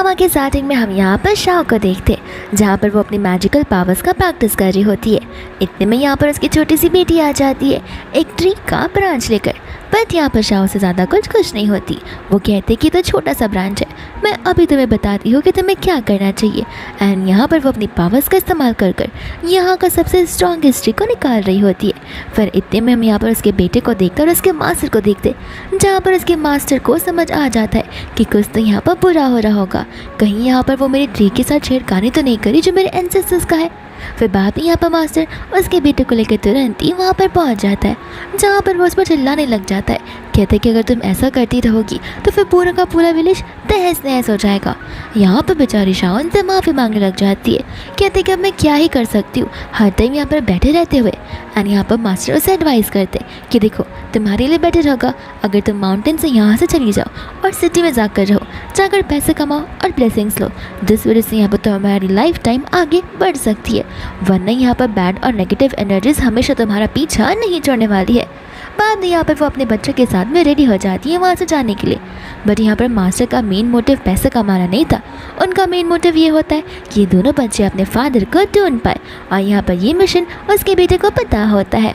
Drama के starting में हम यहाँ पर शाओ को देखते जहाँ पर वो अपनी मैजिकल पावर्स का प्रैक्टिस कर रही होती है। इतने में यहाँ पर उसकी छोटी सी बेटी आ जाती है एक ट्री का ब्रांच लेकर। बट यहाँ पर शाओ से ज़्यादा कुछ नहीं होती। वो कहते कि तो छोटा सा ब्रांच है, मैं अभी तुम्हें बताती हूँ कि तुम्हें क्या करना चाहिए। एंड यहाँ पर वो अपनी पावर्स का इस्तेमाल कर यहाँ का सबसे स्ट्रॉन्गेस्ट ट्री को निकाल रही होती है। फिर इतने में हम यहाँ पर उसके बेटे को देखते और उसके मास्टर को देखते, जहाँ पर उसके मास्टर को समझ आ जाता है कि कुछ तो यहाँ पर बुरा हो रहा होगा। कहीं यहाँ पर वो मेरी ट्री के साथ छेड़खानी तो नहीं करी जो मेरे एंसेस्टर्स का है। फिर बाद में यहाँ पर मास्टर उसके बेटे को लेकर तुरंत ही वहाँ पर पहुँच जाता है, जहाँ पर वो उस पर चिल्लाने लग जाता है। कहते कि अगर तुम ऐसा करती रहोगी तो फिर पूरा का पूरा विलेज तहस नहस हो जाएगा। यहाँ पर बेचारी शाओ उनसे माफ़ी मांगने लग जाती है। कहते कि अब मैं क्या ही कर सकती हूँ हर टाइम यहाँ पर बैठे रहते हुए। एंड यहाँ पर मास्टर उसे एडवाइस करते कि देखो तुम्हारे लिए बेटर होगा अगर तुम माउंटेन से यहाँ से चली जाओ और सिटी में जाकर रहो, जाकर पैसे कमाओ और ब्लेसिंग्स लो। जिस वजह से यहाँ पर तुम्हारी लाइफ टाइम आगे बढ़ सकती है, वरना यहाँ पर बैड और नेगेटिव एनर्जीज हमेशा तुम्हारा पीछा नहीं छोड़ने वाली है। बाद में यहाँ पर वो अपने बच्चे के साथ में रेडी हो जाती है वहाँ से जाने के लिए। बट यहाँ पर मास्टर का मेन मोटिव पैसे कमाना नहीं था। उनका मेन मोटिव ये होता है कि ये दोनों बच्चे अपने फादर को ढूंढ पाए, और यहाँ पर ये मिशन उसके बेटे को पता होता है।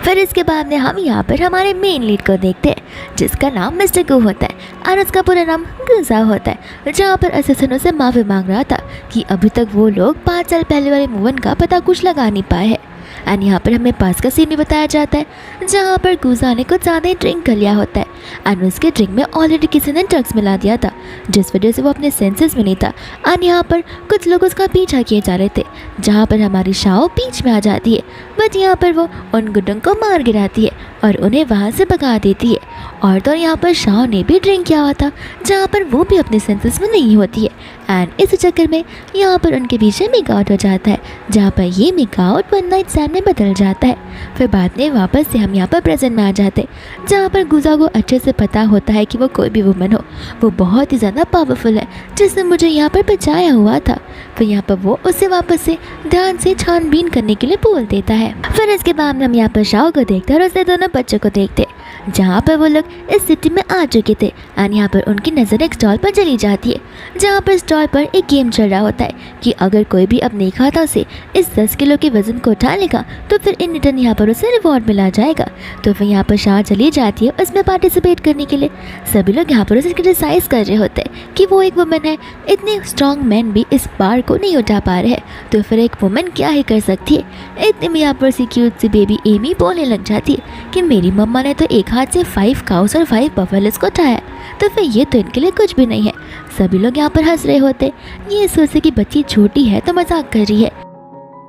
फिर इसके बाद में हम यहाँ पर हमारे मेन लीड को देखते हैं जिसका नाम मिस्टर गू होता है और उसका पूरा नाम गुजा होता है। जहाँ पर असिस्टेंट से माफ़ी मांग रहा था कि अभी तक वो लोग 5 साल पहले वाले मूवमेंट का पता कुछ लगा नहीं पाए हैं। एंड यहाँ पर हमें पास का सीन भी बताया जाता है जहाँ पर गुजा ने कुछ ज़्यादा ही ड्रिंक कर लिया होता है एंड उसके ड्रिंक में ऑलरेडी किसी ने ड्रग्स मिला दिया था, जिस वजह से वो अपने सेंसेस में नहीं था। एंड यहाँ पर कुछ लोग उसका पीछा किए जा रहे थे, जहाँ पर हमारी शाओ बीच में आ जाती है। बट यहाँ पर वो उन गुंडों को मार गिराती है और उन्हें वहाँ से भगा देती है। और तो यहाँ पर शाओ ने भी ड्रिंक किया हुआ था, जहाँ पर वो भी अपने सेंसेस में नहीं होती है। एंड इस चक्कर में यहाँ पर उनके पीछे मेक आउट हो जाता है, जहाँ पर ये make out one night stand में बदल जाता है। फिर बाद में वापस से हम यहाँ पर प्रेजेंट में आ जाते हैं, जहाँ पर गुजा को अच्छे से पता होता है कि वो कोई भी वुमन हो वो बहुत ही ज़्यादा पावरफुल है जिसने मुझे यहाँ पर बचाया हुआ था। फिर यहाँ पर वो उसे वापस से ध्यान से छानबीन करने के लिए बोल देता है। फिर इसके बाद में हम यहाँ पर शाओ को देखते हैं और उसके दोनों बच्चों को देखते हैं, जहाँ पर वो लोग इस सिटी में आ चुके थे। एंड यहाँ पर उनकी नज़र एक स्टॉल पर चली जाती है, जहाँ पर स्टॉल पर एक गेम चल रहा होता है कि अगर कोई भी अपने हाथों से इस 10 किलो के वजन को उठा लेगा तो फिर इन रिटर्न यहाँ पर उसे रिवॉर्ड मिला जाएगा। तो फिर यहाँ पर शाह चली जाती है उसमें पार्टिसिपेट करने के लिए। सभी लोग यहाँ पर उसे क्रिटिसाइज कर रहे होते हैं कि वो एक वुमन है, इतने स्ट्रॉन्ग मैन भी इस बार को नहीं उठा पा रहे हैं, तो फिर एक वुमन क्या ही कर सकती है। इतने में यहाँ पर सी क्यूट सी बेबी एमी बोलने लग जाती है कि मेरी मम्मा ने तो एक हाथ से 5 काउस और 5 बफेलोस को उठाया, तो फिर ये तो इनके लिए कुछ भी नहीं है। सभी लोग यहाँ पर हंस रहे होते, ये सोचे कि बच्ची छोटी है तो मजाक कर रही है।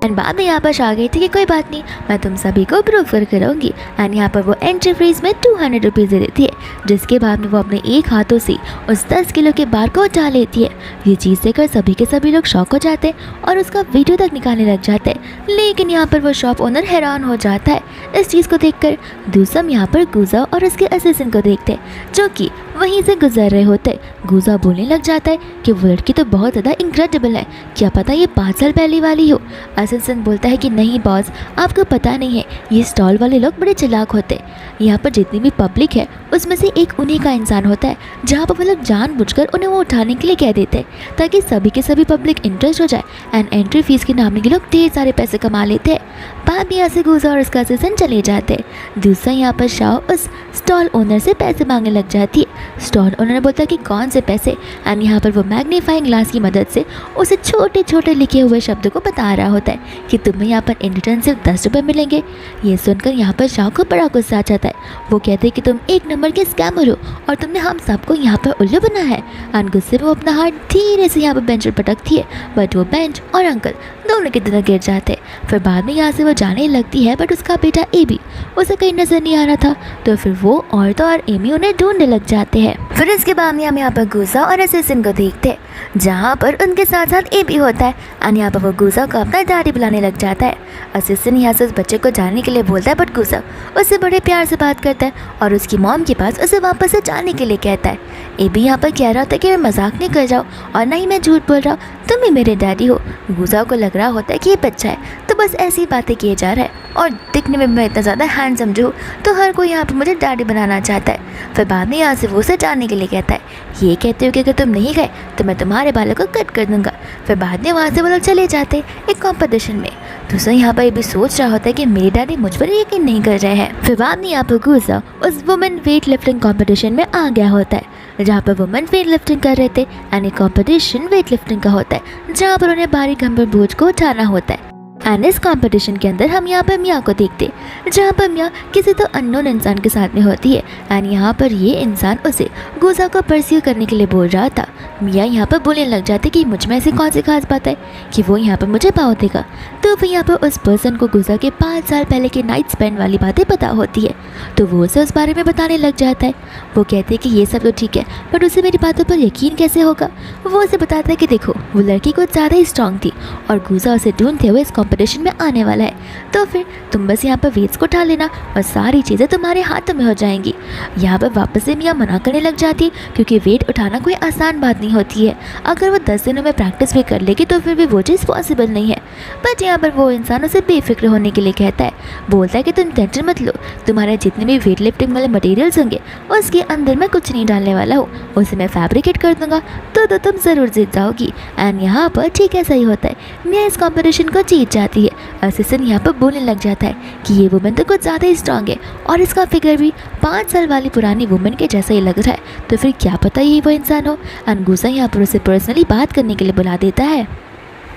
एंड बाद में यहाँ पर आ गई थी कि कोई बात नहीं, मैं तुम सभी को प्रूव कर करूँगी। एंड यहाँ पर वो एंट्री फीस में 200 रुपीज़ दे देती है, जिसके बाद में वो अपने एक हाथों से उस 10 किलो के बार को उठा लेती है। ये चीज़ देखकर सभी के सभी लोग शॉक हो जाते हैं और उसका वीडियो तक निकालने लग जाते हैं। लेकिन यहाँ पर वो शॉप ओनर हैरान हो जाता है इस चीज़ को देखकर। दूसरा यहाँ पर गुजा और उसके असिस्टेंट को देखते हैं जो कि वहीं से गुजर रहे होते। गुजा बोलने लग जाता है कि वो लड़की तो बहुत ज़्यादा इनक्रेडिबल है, क्या पता ये 5 साल पहले वाली हो। असिस्टेंट बोलता है कि नहीं बॉस, आपको पता नहीं है, ये स्टॉल वाले लोग बड़े चालाक होते हैं। यहाँ पर जितनी भी पब्लिक है उसमें से एक उन्हीं का इंसान होता है, जहाँ पर वो लोग जानबूझकर उन्हें वो उठाने के लिए कह देते हैं ताकि सभी के सभी पब्लिक इंटरेस्ट हो जाए एंड एंट्री फीस के नाम के लोग ढेर सारे पैसे कमा लेते हैं। बाद में यहाँ से गुजा और उसका असिस्टेंट चले जाते हैं। दूसरा यहाँ पर शाओ उस स्टॉल ओनर से पैसे मांगने लग जाती है। स्टॉल ओनर बोलता है कि कौन से पैसे। एंड यहाँ पर वो मैग्नीफाइंग ग्लास की मदद से उसे छोटे छोटे लिखे हुए शब्दों को बता रहा होता है कि तुम्हें यहाँ पर इन रिटर्न सिर्फ 10 रुपये मिलेंगे। ये सुनकर यहाँ पर शाओ को बड़ा गुस्सा आ जाता है। वो कहते हैं कि तुम एक नंबर के स्कैमर हो और तुमने हम सबको यहाँ पर उल्लू बना है। एंड गुस्से में वो अपना हाथ धीरे से यहाँ पर बेंच पर पटकती है, बट वो बेंच और अंकल दोनों की तरह गिर जाते हैं। फिर बाद में यहाँ से वो जाने लगती है, बट उसका बेटा एबी उसे कहीं नजर नहीं आ रहा था, तो फिर वो और एमी उन्हें ढूंढने लग जाते हैं। फिर इसके बाद में हम यहाँ पर गुजा और असिस्टेंट को देखते हैं, जहाँ पर उनके साथ साथ एबी होता है। एंड यहाँ पर वो गुजा को अपना डैडी बुलाने लग जाता है। असिस्टेंट यहाँ से उस बच्चे को जाने के लिए बोलता है, बट गुजा उससे बड़े प्यार से बात करता है और उसकी मॉम के पास उसे वापस से जाने के लिए कहता है। एबी यहाँ पर कह रहा था कि मैं मजाक नहीं कर रहा हूँ और ना ही मैं झूठ बोल रहा हूँ, तुम ही मेरे डैडी हो। गुजा को लग रहा होता है कि ये बच्चा है तो तो बस ऐसी बातें किए जा रहा है और दिखने में मैं इतना ज़्यादा हैंडसम जो हूँ तो हर कोई यहाँ पर मुझे डैडी बनाना चाहता है। फिर बाद में यहाँ से वो उसे जाने के लिए कहता है, ये कहते हो कि अगर तुम नहीं गए तो मैं तुम्हारे बालों को कट कर दूंगा। फिर बाद में वहाँ से वो लोग चले जाते हैं एक कॉम्पिटिशन में। दूसरा यहाँ पर ये भी सोच रहा होता है कि मेरे डैडी मुझ पर यकीन नहीं कर रहे हैं। फिर बाद में यहाँ पर गुजा उस वुमेन वेट लिफ्टिंग कॉम्पिटिशन में आ गया होता है जहाँ पर वुमेन वेट लिफ्टिंग कर रहे थे। यानी कॉम्पिटिशन वेट लिफ्टिंग का होता है जहाँ पर उन्हें भारी गंभीर बोझ को उठाना होता है। एंड इस कंपटीशन के अंदर हम यहाँ पर मिया को देखते जहाँ पर मिया किसी तो अननोन इंसान के साथ में होती है। एंड यहाँ पर ये इंसान उसे गुजा को परस्यू करने के लिए बोल रहा था। मिया यहाँ पर बोलने लग जाते कि मुझ में ऐसी कौन सी खास बात है कि वो यहाँ पर मुझे पाव देगा। तो फिर यहाँ पर उस पर्सन को गुजा के 5 साल पहले के नाइट स्पेंड वाली बातें पता होती है तो वो उसे उस बारे में बताने लग जाता है। वो कहते हैं कि ये सब तो ठीक है बट उसे मेरी बातों पर यकीन कैसे होगा। वो उसे बताता है कि देखो वो लड़की कुछ ज़्यादा ही स्ट्रांग थी और गुजा उसे ढूंढते हुए इस कॉम्पिटिशन में आने वाला है। तो फिर तुम बस यहाँ पर वेट्स को उठा लेना और सारी चीज़ें तुम्हारे हाथों में हो जाएंगी। यहाँ पर वापस से मिया मना करने लग जाती है क्योंकि वेट उठाना कोई आसान बात नहीं होती है। अगर वो 10 दिनों में प्रैक्टिस भी कर लेगी तो फिर भी वो चीज़ पॉसिबल नहीं है। बट यहाँ पर वो इंसान उसे बेफिक्र होने के लिए कहता है, बोलता है कि तुम टेंशन मत लो, तुम्हारे जितने भी वेट लिफ्टिंग वाले मटेरियल्स होंगे उसके अंदर मैं कुछ नहीं डालने वाला हूँ, उसे मैं फैब्रिकेट कर दूंगा तो तुम ज़रूर जीत जाओगी। एंड यहाँ पर ठीक ऐसा ही होता है, मिया इस कॉम्पिटिशन को जीत जाती है। असिस्टेंट यहाँ पर बोलने लग जाता है कि ये वुमेन तो कुछ ज़्यादा ही स्ट्रांग है और इसका फिगर भी 5 साल वाली पुरानी वुमेन के जैसा ही लग रहा है, तो फिर क्या पता ये वो इंसान हो। एंड गुजा यहाँ पर उसे पर्सनली बात करने के लिए बुला देता है।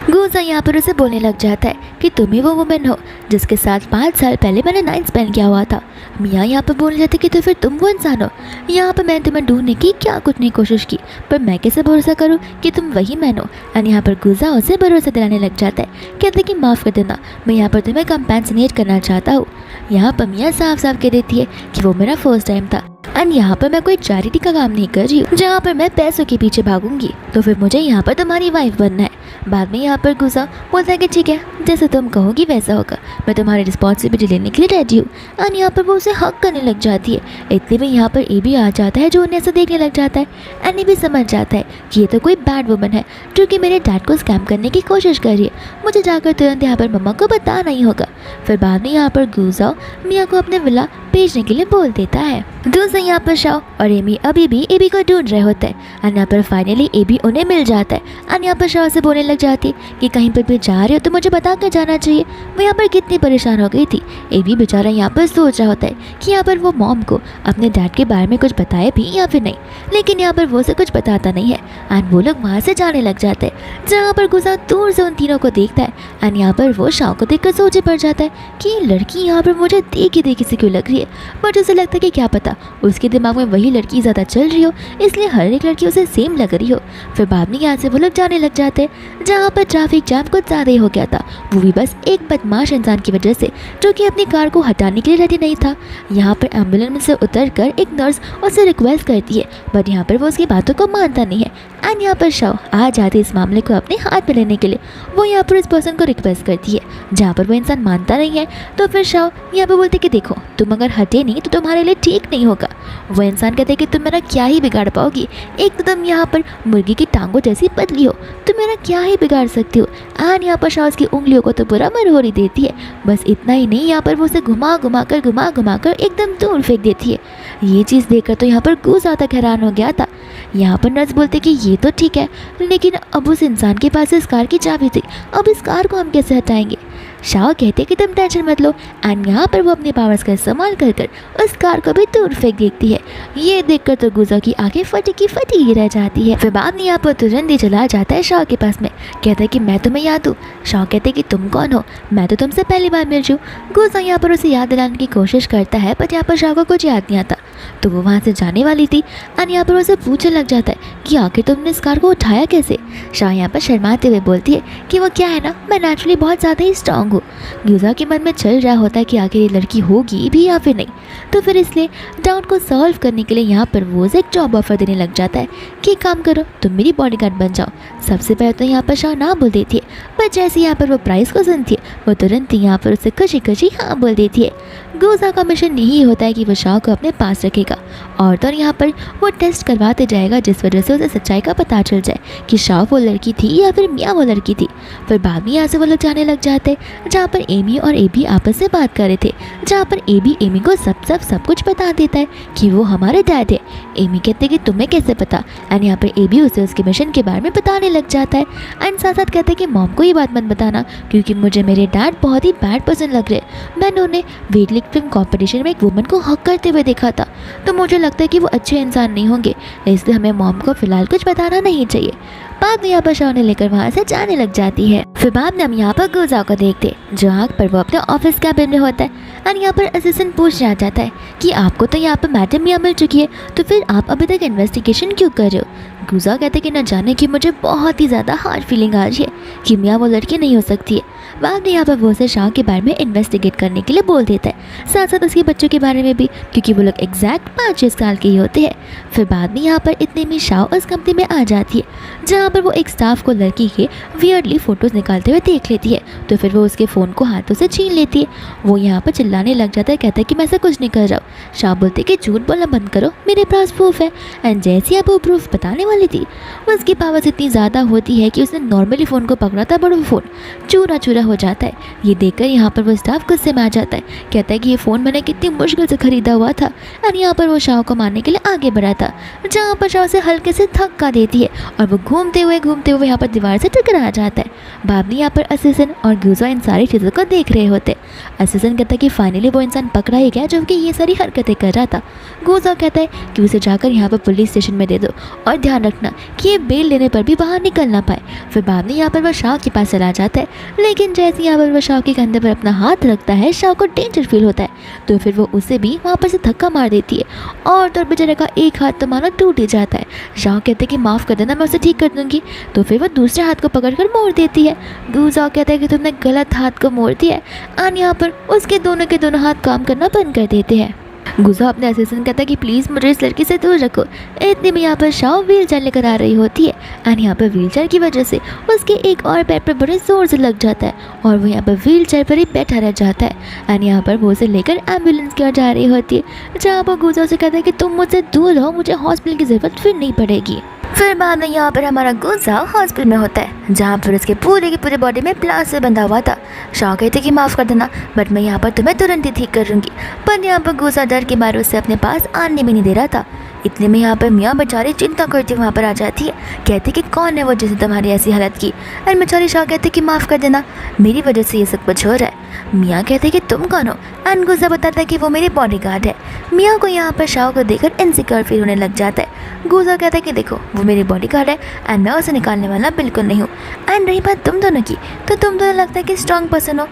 गुजा यहाँ पर उसे बोलने लग जाता है कि तुम ही वो वुमेन हो जिसके साथ 5 साल पहले मैंने नाइट स्पेंड किया हुआ था। मिया यहाँ पर बोलने जाते कि तो फिर तुम वो इंसान हो। यहाँ पर मैंने तुम्हें ढूंढने की क्या कुछ नहीं कोशिश की पर मैं कैसे भरोसा करूँ कि तुम वही मैन हो। एंड यहाँ पर गुजा उसे भरोसा दिलाने लग जाता है, कहते कि माफ़ कर देना, मैं यहाँ पर तुम्हें कंपेंसनेट करना चाहता हूँ। यहाँ पर मिया साफ साफ कह देती है कि वो मेरा फर्स्ट टाइम था एंड यहाँ पर मैं कोई चैरिटी का काम नहीं कर रही हूँ जहाँ पर मैं पैसों के पीछे भागूंगी, तो फिर मुझे यहाँ पर तुम्हारी वाइफ बनना है। बाद में यहाँ पर गुजा बोलता है कि ठीक है जैसे तुम कहोगी वैसा होगा, मैं तुम्हारी रिस्पॉन्सिबिलिटी लेने के लिए रेडी हूँ। एंड यहाँ पर वो उसे हक करने लग जाती है। इतने में यहाँ पर ए भी आ जाता है जो उन्हें ऐसा देखने लग जाता है। एंड ये भी समझ जाता है कि ये तो कोई बैड वुमन है जो कि मेरे डैड को स्कैम करने की कोशिश कर रही है, मुझे जाकर तुरंत यहाँ पर मम्मा को बताना ही होगा। फिर बाद में यहाँ पर गुजा मिया को अपने विला भेजने के लिए बोल देता है। दूसरा यहाँ पर शाओ और एमी अभी भी एबी को ढूंढ रहे होते हैं। एंड यहाँ पर फाइनली एबी उन्हें मिल जाता है। एंड यहाँ पर शाओ से बोलने लग जाती है कि कहीं पर भी जा रहे हो तो मुझे बता कर जाना चाहिए। वो यहाँ पर कितनी परेशान हो गई थी। एबी बेचारा यहाँ पर सोच रहा होता है कि यहाँ पर वो मॉम को अपने डैड के बारे में कुछ बताए भी या फिर नहीं, लेकिन यहाँ पर वो से कुछ बताता नहीं है। एंड वो लोग वहाँ से जाने लग जाते हैं जहाँ पर गुजा दूर से उन तीनों को देखता है। एंड यहाँ पर वो शाओ को देखकर सोचे पड़ जाता है कि ये लड़की यहाँ पर मुझे देखी से क्यों लग रही है। बट उसे लगता है कि क्या पता उसके दिमाग में वही लड़की ज़्यादा चल रही हो, इसलिए हर एक लड़की उसे सेम लग रही हो। फिर बाद में यहाँ से वो लोग जाने लग जाते हैं जहाँ पर ट्रैफिक जाम कुछ ज़्यादा ही हो गया था, वो भी बस एक बदमाश इंसान की वजह से जो कि अपनी कार को हटाने के लिए रेडी नहीं था। यहाँ पर एम्बुलेंस से उतर कर एक नर्स उससे रिक्वेस्ट करती है बट यहाँ पर वो उसकी बातों को मानता नहीं है। एंड यहाँ पर शाओ आ जाती है इस मामले को अपने हाथ में लेने के लिए। वो यहाँ पर इस पर्सन को रिक्वेस्ट करती है जहाँ पर वो इंसान मानता नहीं है। तो फिर शाओ यहाँ पर बोलते कि देखो तुम अगर हटे नहीं तो तुम्हारे लिए ठीक नहीं होगा। वो इंसान कहते कि तुम मेरा क्या ही बिगाड़ पाओगी, एक तो तुम यहाँ पर मुर्गी की टांगों जैसी पतली हो, तुम मेरा क्या ही बिगाड़ सकती हो। एंड यहाँ पर शाओ की उंगलियों को तो पूरा मरहोरी देती है। बस इतना ही नहीं, यहाँ पर वो उसे घुमा घुमा कर एकदम दूर फेंक देती है। ये चीज़ देखकर तो यहाँ पर गुजा तक हैरान हो गया था। यहाँ पर नर्स बोलते कि ये तो ठीक है लेकिन अब उस इंसान के पास इस कार की चाबी थी, अब इस कार को हम कैसे हटाएंगे। शाओ कहते कि तुम टेंशन मत लो। एंड यहाँ पर वो अपने पावर्स का इस्तेमाल कर उस कार को भी दूर फेंक देती है। ये देखकर तो गुजा की आंखें फटी ही रह जाती है। फिर बाद में यहाँ पर तुरंत ही चला जाता है शाओ के पास में, कहता है कि मैं तुम्हें याद हूँ। शाओ कहते कि तुम कौन हो, मैं तो तुमसे पहली बार मिल रही हूँ। गुजा यहाँ पर उसे याद दिलाने की कोशिश करता है पर यहाँ पर शाओ को कुछ याद नहीं आता, तो वो वहाँ से जाने वाली थी। एंड यहाँ पर उसे पूछने लग जाता है कि आखिर तुमने इस कार को उठाया कैसे। शाह यहाँ पर शर्माते हुए बोलती है कि वो क्या है ना, मैं नेचुरली बहुत ज़्यादा ही स्ट्रांग हूँ। गुजा के मन में चल रहा होता है कि आखिर ये लड़की होगी भी या फिर नहीं, तो फिर इसलिए डाउट को सॉल्व करने के लिए यहाँ पर वो एक जॉब ऑफर देने लग जाता है कि काम करो तुम मेरी बॉडीगार्ड बन जाओ। सबसे पहले तो यहाँ पर शाह ना बोल देती है, पर जैसे यहाँ पर वो प्राइस को सुनती है वो तुरंत ही यहाँ पर उसे खुशी हाँ बोल देती है। गुजा का मिशन यही होता है कि वो शाह को अपने पास रखेगा और तो यहाँ पर वो टेस्ट करवाते जाएगा जिस वजह से उसे सच्चाई का पता चल जाए कि शाह वो लड़की थी या फिर मियाँ वो लड़की थी। फिर बाद में यहाँ से वो लोग जाने लग जाते जहाँ पर एमी और एबी आपस में बात कर रहे थे, जहाँ पर एबी एमी को सब कुछ बता देता है कि वो हमारे डैड है। एमी कहते कि तुम्हें कैसे पता, एंड यहाँ पर एबी उसे उसके मिशन के बारे में बताने लग जाता है एंड साथ साथ कहते हैं कि मॉम को ये बात मत बताना क्योंकि मुझे मेरे डैड बहुत ही बैड पर्सन लग रहे। मैंने उन्हें वेट लिफ्टिंग कॉम्पिटिशन में एक वुमन को हक करते हुए देखा था, तो मुझे लगता है कि वो अच्छे इंसान नहीं होंगे, इसलिए हमें मॉम को फिलहाल कुछ बताना नहीं चाहिए। बाद में यहाँ पर शाह ने लेकर वहाँ से जाने लग जाती है। फिर बाद में हम यहाँ पर गुजा को देखते जो आग पर वो अपने ऑफिस कैबिन में होता है एंड यहाँ पर असिस्टेंट पूछ रहा जाता है कि आपको तो यहाँ पर मैडम मियाँ मिल चुकी है, तो फिर आप अभी तक इन्वेस्टिगेशन क्यों कर रहे हो। गुजा कहते कि न जाने कि मुझे बहुत ही ज़्यादा हार्ड फीलिंग आ रही है कि मियाँ वो लड़की नहीं हो सकती है। बाद में यहाँ पर वो उसे शाह के बारे में इन्वेस्टिगेट करने के लिए बोल देता है, साथ साथ उसके बच्चों के बारे में भी क्योंकि वो लोग एग्जैक्ट 5-6 साल के ही होते हैं। फिर बाद में यहाँ पर इतने में शाह उस कंपनी में आ जाती है जहाँ पर वो एक स्टाफ को लड़की के वियर्डली फ़ोटोज़ निकालते हुए देख लेती है, तो फिर वो उसके फ़ोन को हाथों से छीन लेती है। वो यहाँ पर चिल्लाने लग जाता है, कहता है कि मैं ऐसा कुछ नहीं कर रहा हूँ। शाह बोलते कि झूठ बोलना बंद करो, मेरे पास प्रूफ है। एंड जैसे ही वो प्रूफ बताने वाली थी उसकी पावर इतनी ज़्यादा होती है कि उसने नॉर्मली फ़ोन को पकड़ा था बट वो फ़ोन चूरा चूरा हो जाता है। ये देखकर यहाँ पर वो स्टाफ गुस्से में आ जाता है, कहता है कि ये फ़ोन मैंने कितनी मुश्किल से ख़रीदा हुआ था। और यहाँ पर वो शाह को मारने के लिए आगे बढ़ा था, जहाँ पर शाह से हल्के से धक्का देती है और वो घूमते हुए यहाँ पर दीवार से टकरा जाता है। बाद में यहाँ पर असिस्टेंट और गुजा इन सारी चीज़ों को देख रहे होते। असिस्टेंट कहता है कि फाइनली वो इंसान पकड़ा ही गया जो कि ये सारी हरकतें कर रहा था। गुजा कहता है कि उसे जाकर यहाँ पर पुलिस स्टेशन में दे दो और ध्यान रखना कि ये बेल लेने पर भी बाहर निकल ना पाए। फिर बाद में यहाँ पर वह शाह के पास चला जाता है, लेकिन जैसे यहाँ पर वह शाह के कंधे पर अपना हाथ रखता है शाह को डेंजर फील होता है, तो फिर वो उसे भी वहाँ पर से धक्का मार देती है और तो बेचारे का एक हाथ तो मानो टूट ही जाता है। शाह कहते हैं कि माफ़ कर देना, मैं उसे ठीक कर दूँगी, तो फिर वो दूसरे हाथ को पकड़कर मोड़ देती है। गुजा कहता है कि तुमने गलत हाथ को मोड़ दिया है और यहाँ पर उसके दोनों के दोनों हाथ काम करना बंद कर देते हैं। गुजा अपने असिस्टेंट कहता है कि प्लीज़ मुझे इस लड़की से दूर रखो। इतने में यहाँ पर शाह व्हील चेयर लेकर आ रही होती है एंड यहाँ पर व्हील चेयर की वजह से उसके एक और पैर पर बड़े ज़ोर से लग जाता है और वो यहाँ पर व्हील चेयर पर ही बैठा रह जाता है। एंड यहाँ पर वो उसे लेकर एम्बुलेंस की ओर जा रही होती है, जहाँ पर गुजा से कहता है कि तुम मुझसे दूर रहो, मुझे हॉस्पिटल की ज़रूरत फिर नहीं पड़ेगी। फिर बाद में यहाँ पर हमारा गुजा हॉस्पिटल में होता है, जहाँ पर उसके पूरे की पूरी बॉडी में प्लास्टर बंधा हुआ था। शाह कहते कि माफ़ कर देना, बट मैं यहाँ पर तुम्हें तुरंत ही ठीक करूँगी, पर यहाँ पर गुजा डर के मारे उससे अपने पास आने भी नहीं दे रहा था। इतने में यहाँ पर मियाँ बेचारी चिंता करती वहाँ पर आ जाती है, कहते कि कौन है वो जिसने तुम्हारी ऐसी हालत की। और बेचारी शाह कहते कि माफ़ कर देना, मेरी वजह से ये सब कुछ हो रहा है। मियाँ कहते कि तुम कौन हो, एंड गुजा बताता है कि वो मेरी बॉडीगार्ड है। मियाँ को यहाँ पर शाह को देखकर इनसिक्योर फील होने लग जाता है। गुजा कहता है कि देखो वो मेरी बॉडीगार्ड है एंड मैं उसे निकालने वाला बिल्कुल नहीं हूँ। एंड रही बात तुम दोनों की, तो तुम दोनों लगता है कि स्ट्रॉन्ग पर्सन हो,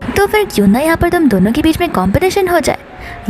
तो फिर क्यों ना यहाँ पर तुम दोनों के बीच में कंपटीशन हो जाए।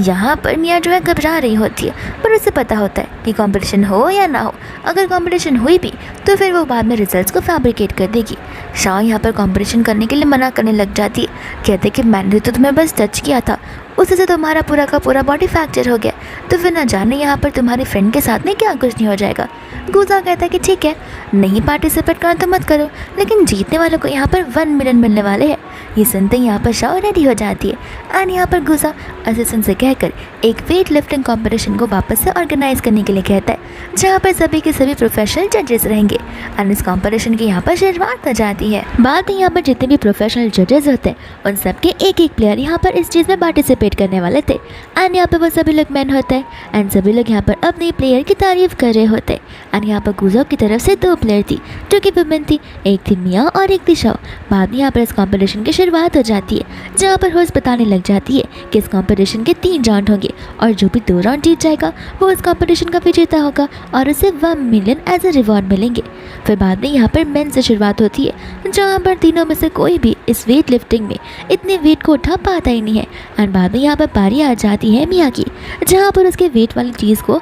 यहाँ पर मियाँ जो है घबरा रही होती है, पर उसे पता होता है कि कंपटीशन हो या ना हो, अगर कंपटीशन हुई भी तो फिर वो बाद में रिजल्ट्स को फैब्रिकेट कर देगी। शाह यहाँ पर कंपटीशन करने के लिए मना करने लग जाती है, कहते कि मैंने तो तुम्हें बस टच किया था, उससे तुम्हारा पूरा का पूरा बॉडी फ्रैक्चर हो गया, तो फिर ना जाने यहाँ पर तुम्हारे फ्रेंड के साथ में क्या कुछ नहीं हो जाएगा। गुजा कहता है कि ठीक है, नहीं पार्टिसिपेट करना तो मत करो, लेकिन जीतने वालों को यहाँ पर 1 मिलियन मिलने वाले हैं। ये सुनते ही यहाँ पर शाह रेडी हो जाती है एंड यहाँ पर गुजा असिस्टेंट से कहकर एक वेट लिफ्टिंग कॉम्पिटिशन को वापस से ऑर्गेनाइज करने के लिए कहता है, जहाँ पर सभी के सभी प्रोफेशनल जजेस रहेंगे एंड इस कॉम्पिटिशन की यहाँ पर शुरुआत हो जाती है। बाद में यहाँ पर जितने भी प्रोफेशनल जजेस होते हैं उन सबके एक एक प्लेयर यहाँ पर इस चीज़ में पार्टिसिपेट करने वाले थे एंड यहाँ पर वो सभी लोग मैन होते हैं एंड सभी लोग यहाँ पर अपने प्लेयर की तारीफ कर रहे होते हैं। एंड यहाँ पर गुजा की तरफ से 2 प्लेयर थी जो कि वुमेन थी, एक थी मियाँ और एक थी शाह। बाद में यहाँ पर इस कॉम्पिटिशन की शुरुआत हो जाती है, जहाँ पर होस्ट बताने लग जाती है कि इस कॉम्पिटिशन के 3 राउंड होंगे और जो भी 2 राउंड जीत जाएगा वो इस कॉम्पिटिशन का विजेता होगा और उसे 1 मिलियन एज ए रिवॉर्ड मिलेंगे। फिर बाद में यहाँ पर मेन से शुरुआत होती है, जहाँ पर तीनों में से कोई भी इस वेट लिफ्टिंग में इतने वेट को उठा पाता ही नहीं है। एंड बाद में यहाँ पर बारी आ जाती है मियाँ की, जहाँ पर उसके वेट वाली चीज़ को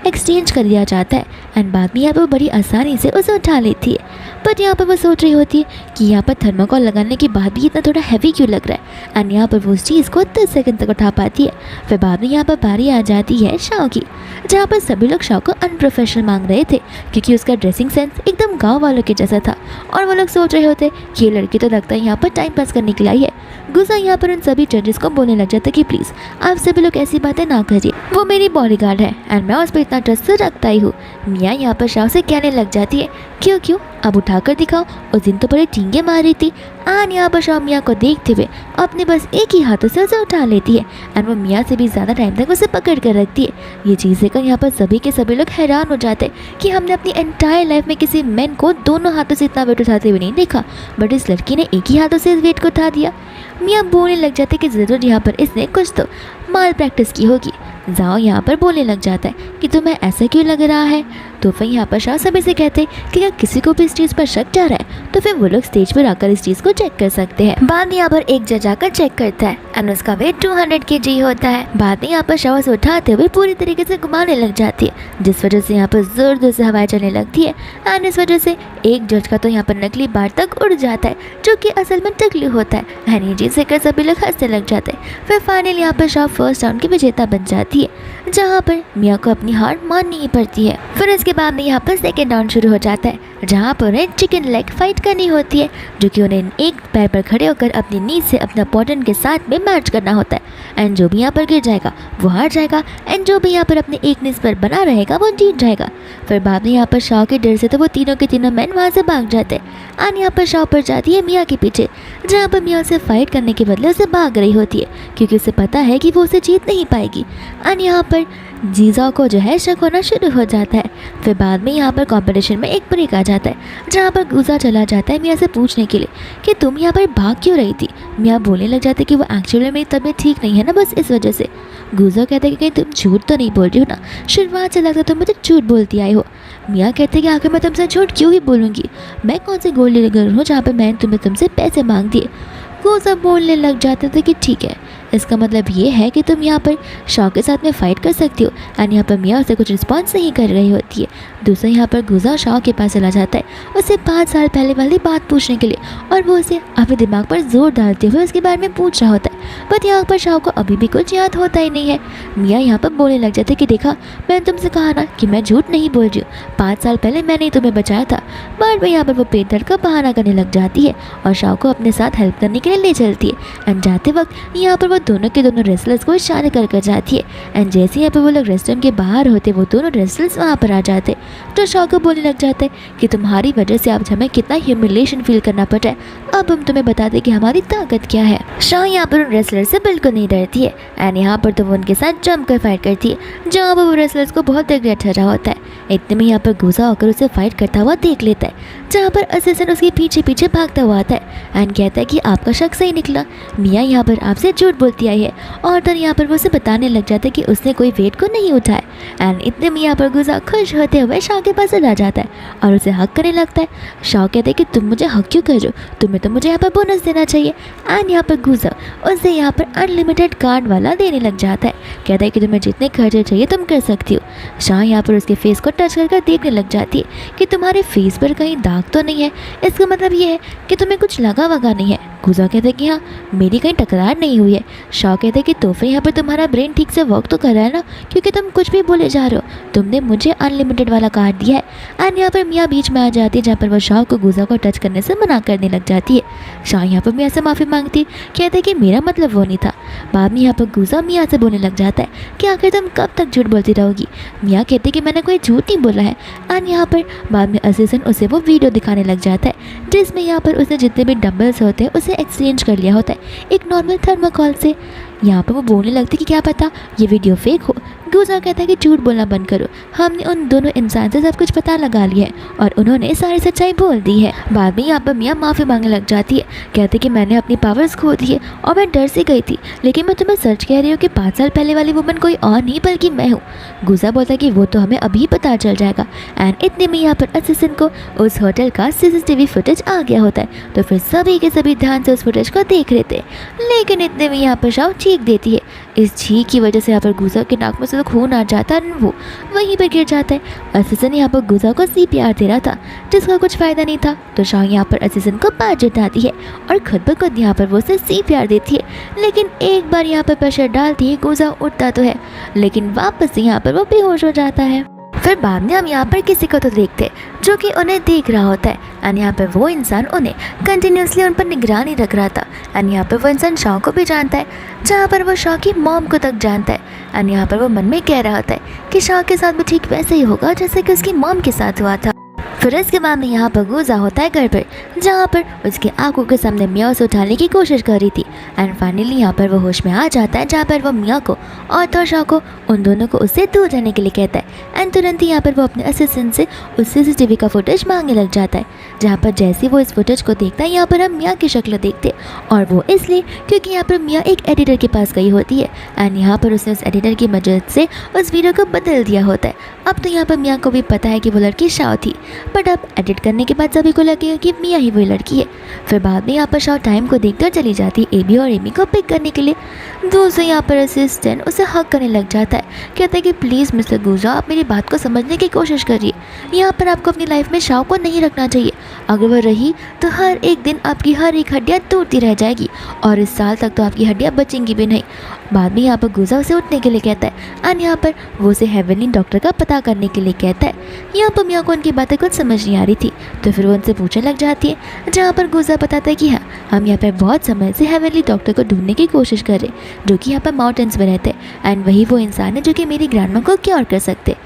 एक्सचेंज कर दिया जाता है एंड बाद में यहाँ पर वो बड़ी आसानी से उसे उठा लेती है। बट यहाँ पर वो सोच रही होती है कि यहाँ पर थर्माकोल लगाने के बाद भी इतना थोड़ा हैवी क्यों लग रहा है, एंड यहाँ पर वो उस चीज़ को 10 सेकंड तक उठा पाती है। फिर बाद में यहाँ पर बारी आ जाती है शाओ की, जहाँ पर सभी लोग शाओ को अनप्रोफेशनल मांग रहे थे क्योंकि उसका ड्रेसिंग सेंस एकदम गाँव वालों के जैसा था। और वो लोग सोच रहे होते कि ये लड़की तो लगता है यहाँ पर टाइम पास करने के लिए आई है। गुजा यहाँ पर उन सभी जजेस को बोलने लग जाता है कि प्लीज़ आप सभी लोग ऐसी बातें ना करिए, वो मेरी बॉडीगार्ड है एंड मैं उस पर इतना ट्रस्ट तो रखता ही हूँ। मियाँ यहाँ पर शाओ से कहने लग जाती है क्यों क्यों अब उठाकर दिखाओ, उस दिन तो बड़े टींगे मार रही थी। एंड यहाँ पर शाओ मियाँ को देखते हुए अपने बस एक ही हाथों से उसे उठा लेती है एंड वो मियाँ से भी ज़्यादा टाइम तक उसे पकड़ कर रखती है। ये चीज़ देखकर यहाँ पर सभी के सभी लोग हैरान हो जाते हैं कि हमने अपनी एंटायर लाइफ में किसी मैन को दोनों हाथों से इतना वेट उठाते हुए नहीं देखा, बट इस लड़की ने एक ही हाथों से इस वेट को उठा दिया। मियाँ बोलने लग जाते कि ज़रूर यहाँ पर इसने कुछ तो माल प्रैक्टिस की होगी। जाओ यहाँ पर बोलने लग जाता है कि तुम्हें ऐसा क्यों लग रहा है। तो फिर यहाँ पर शाह सभी से कहते हैं कि अगर किसी को भी इस चीज़ पर शक जा रहा है तो फिर वो लोग स्टेज पर आकर इस चीज़ को चेक कर सकते हैं। बाद में यहाँ पर एक जज आकर चेक करता है एंड उसका वेट 200 kg होता है। बाद में यहाँ पर शाह उसे उठाते हुए पूरी तरीके से घुमाने लग जाती है, जिस वजह से यहाँ पर जोर जोर से हवाएं चलने लगती है एंड इस वजह से एक जज का तो यहाँ पर नकली बार तक उड़ जाता है जो कि असल में टकली होता है एंड ये चीज़ देखकर सभी लोग हंसने लग जाते हैं। फिर फाइनली यहाँ पर शाह फर्स्ट राउंड की विजेता बन जाती है, जहाँ पर मियाँ को अपनी हार माननी ही पड़ती है। फिर इसके बाद में यहाँ पर सेकेंड राउंड शुरू हो जाता है, जहाँ पर उन्हें चिकन लेग फाइट करनी होती है, जो कि उन्हें एक पैर पर खड़े होकर अपनी नीज से अपना अपोनेंट के साथ में मैच करना होता है एंड जो भी यहाँ पर गिर जाएगा वो हार जाएगा एंड जो भी यहाँ पर अपने एक नीज पर बना रहेगा वो जीत जाएगा। फिर बाद में यहाँ पर शाह के डर से तो वो तीनों के तीनों मैन वहाँ से भाग जाते हैं एंड यहाँ पर शाह पर जाती है मियाँ के पीछे, जहाँ पर मियाँ उसे फाइट करने के बदले उसे भाग रही होती है क्योंकि उसे पता है कि वो उसे जीत नहीं पाएगी। एंड यहाँ पर जीजा को जो है शक होना शुरू हो जाता है। फिर बाद में यहाँ पर कंपटीशन में एक ब्रेक आ जाता है, जहाँ पर गुजा चला जाता है मियाँ से पूछने के लिए कि तुम यहाँ पर भाग क्यों रही थी। मियाँ बोलने लग जाते कि वो एक्चुअली मेरी तबीयत ठीक नहीं है ना, बस इस वजह से। गुजा कहते कि कहीं तुम झूठ तो नहीं बोल रही हो ना, शुरुआत से लगता तुम मुझे झूठ बोलती आई हो। मियाँ कहते कि आखिर मैं तुमसे झूठ क्यों ही बोलूँगी, मैं कौन से गोल्ड लेकर हूँ जहाँ पर मैंने तुम्हें तुमसे पैसे मांग दिए। गुजा बोलने लग जाते थे कि ठीक है, इसका मतलब ये है कि तुम यहाँ पर शाह के साथ में फाइट कर सकती हो एंड यहाँ पर मियाँ उसे कुछ रिस्पॉन्स नहीं कर रही होती है। दूसरा यहाँ पर गुजा शाह के पास चला जाता है उसे 5 साल पहले वाली बात पूछने के लिए, और वो उसे अपने दिमाग पर जोर डालते हुए उसके बारे में पूछ रहा होता है, बट यहाँ पर शाह को अभी भी कुछ याद होता ही नहीं है। मियाँ यहाँ पर बोलने लग जाते कि देखा, मैंने तुमसे कहा ना कि मैं झूठ नहीं बोल रही हूँ, 5 साल पहले मैंने ही तुम्हें बचाया था। बट यहाँ पर वो पेट दर्द का बहाना करने लग जाती है और शाह को अपने साथ हेल्प करने के लिए ले चलती है एंड जाते वक्त यहाँ पर वो दोनों के दोनों रेसलर्स को इशारे कर जाती है एंड जैसे यहाँ पर वो लोग रेस्टोरेंट के बाहर होते वो दोनों रेसलर्स वहाँ पर आ जाते तो शाह को बोलने लग जाते कि तुम्हारी वजह से आज हमें कितना ह्यूमिलेशन फील करना पड़ रहा है, अब हम तुम्हें बता दें कि हमारी ताकत क्या है। शाह यहाँ पर उन रेसलर से बिल्कुल नहीं डरती है एंड यहाँ पर तो वो उनके साथ जमकर फाइट करती है, जहाँ पर वो रेसलर्स को बहुत रिग्रेट हो रहा होता है। इतने में यहाँ पर गुस्सा होकर उसे फाइट करता हुआ देख लेता है, जहाँ पर असिस्टेंट उसके पीछे पीछे भागता हुआ आता है एंड कहता है कि आपका शक सही निकला, मियाँ यहाँ पर आपसे झूठ बोलती आई है। और तो यहाँ पर वो उसे बताने लग जाता है कि उसने कोई वेट को नहीं उठाया एंड इतने में यहाँ पर गुस्सा खुश होते हुए शाह के पास चला जाता है और उसे हक करने लगता है। शाह कहते हैं कि तुम मुझे हक क्यों कर रहे हो, तुम्हें तो मुझे यहाँ पर बोनस देना चाहिए। एंड यहाँ पर गुस्सा उसे यहाँ पर अनलिमिटेड कार्ड वाला देने लग जाता है, कहता है कि तुम्हें जितने खर्चे चाहिए तुम कर सकती हो। शाह यहाँ पर उसके फेस को टच कर देखने लग जाती है कि तुम्हारे फेस पर कहीं दाग तो नहीं है, इसका मतलब ये है कि तुम्हें कुछ लगा वगा नहीं है। गुजा कहते कि हाँ, मेरी कहीं टकरार नहीं हुई है। शाह कहते कि तो फिर यहाँ पर तुम्हारा ब्रेन ठीक से वर्क तो कर रहा है ना, क्योंकि तुम कुछ भी बोले जा रहे हो, तुमने मुझे अनलिमिटेड वाला कार्ड दिया है। एंड यहाँ पर मियाँ बीच में आ जाती है, जहाँ पर वो शाह को गुजा को टच करने से मना करने लग जाती है। शाह यहाँ पर मियाँ से माफ़ी मांगती, कहते कि मेरा मतलब वो नहीं था। बाद में यहाँ पर गुजा मियाँ से बोलने लग जाता है कि आखिर तुम कब तक झूठ बोलती रहोगी। मियाँ कहते कि मैंने कोई झूठ नहीं बोला है। एंड यहाँ पर बाद में असिस्टेंट उसे वो वीडियो दिखाने लग जाता है, जिसमें यहाँ पर उसने जितने भी डंबल्स होते हैं उसे एक्सचेंज कर लिया होता है एक नॉर्मल थर्माकोल से। यहाँ पर वो बोलने लगती कि क्या पता ये वीडियो फेक हो। गुजा कहता है कि झूठ बोलना बंद करो, हमने उन दोनों इंसान से सब कुछ पता लगा लिया है और उन्होंने सारी सच्चाई बोल दी है। बाद में यहाँ पर मियाँ माफ़ी मांगने लग जाती है, कहते कि मैंने अपनी पावर्स खो दी है और मैं डर से गई थी, लेकिन मैं तुम्हें सच कह रही हूँ कि 5 साल पहले वाली वुमन कोई और नहीं बल्कि मैं हूँ। गुजा बोलता है कि वो तो हमें अभी पता चल जाएगा। एंड इतने में यहाँ पर असिस्टेंट को उस होटल का CCTV फुटेज आ गया होता है, तो फिर सभी के सभी ध्यान से उस फुटेज को देख रहे थे। लेकिन इतने में यहाँ पर शाह छींक देती है। इस छींक की वजह से यहाँ पर गुजा के नाक में से तो खून आ जाता है और वो वहीं पर गिर जाता है। असिस्टेंट यहाँ पर गुजा को CPR दे रहा था जिसका कुछ फ़ायदा नहीं था, तो शाह यहाँ पर असिस्टेंट को बात जताती है और खुद ब खुद यहाँ पर वो उसे CPR देती है। लेकिन एक बार यहाँ पर प्रेशर डालती है, गुजा उठता तो है लेकिन वापस से यहाँ पर वो बेहोश हो जाता है। फिर बाद में हम यहाँ पर किसी को तो देखते हैं जो कि उन्हें देख रहा होता है एंड यहाँ पर वो इंसान उन्हें कंटिन्यूसली उन पर निगरानी रख रहा था एंड यहाँ पर वो इंसान शाह को भी जानता है, जहाँ पर वो शाह की मॉम को तक जानता है एंड यहाँ पर वो मन में कह रहा होता है कि शाह के साथ भी ठीक वैसे ही होगा जैसे कि उसकी मॉम के साथ हुआ था। फिर इसके बाद में यहाँ पर गुजा होता है घर पर, जहाँ पर उसकी आंखों के सामने मियाँ उसे उठाने की कोशिश कर रही थी एंड फाइनली यहाँ पर वो होश में आ जाता है, जहाँ पर वो मियाँ को और तोशा को उन दोनों को उससे दूर रहने के लिए कहता है एंड तुरंत ही यहाँ पर वो अपने असिस्टेंट से उस CCTV का फुटेज मांगने लग जाता है, जहाँ पर जैसे ही वो इस फुटेज को देखता है यहाँ पर हम मियाँ की शक्ल देखते और वो इसलिए क्योंकि यहाँ पर मियाँ एक एडिटर के पास गई होती है एंड यहाँ पर उसने उस एडिटर की मदद से उस वीडियो को बदल दिया होता है। अब तो यहाँ पर मियाँ को भी पता है कि वो लड़की शाह थी, बट अब एडिट करने के बाद सभी को लगेगा कि मियाँ ही वही लड़की है। फिर बाद में यहाँ पर शाह टाइम को देखकर चली जाती है एबी और एमी को पिक करने के लिए। दोस्तों यहाँ पर असिस्टेंट उसे हक करने लग जाता है, कहता है कि प्लीज़ मिस्टर गुजा आप मेरी बात को समझने की कोशिश करिए, यहाँ पर आपको अपनी लाइफ में शाह को नहीं रखना चाहिए, अगर वो रही तो हर एक दिन आपकी हर एक हड्डियाँ टूटती रह जाएगी और इस साल तक तो आपकी हड्डियाँ बचेंगी भी नहीं। बाद में यहाँ पर गुजा उसे उठने के लिए कहता है एंड यहाँ पर वो उसे हेवनली डॉक्टर का पता करने के लिए कहता है। यहाँ पर मियाँ को उनकी बातें कुछ समझ नहीं आ रही थी, तो फिर वो उनसे पूछने लग जाती है, जहाँ पर गुजा बताता है कि हाँ हम यहाँ पर बहुत समय से हेवनली डॉक्टर को ढूंढने की कोशिश कर रहे जो कि यहाँ पर माउंटेन्स में रहते हैं एंड वही वो इंसान है जो कि मेरी ग्रैंडमा को क्योर कर सकते।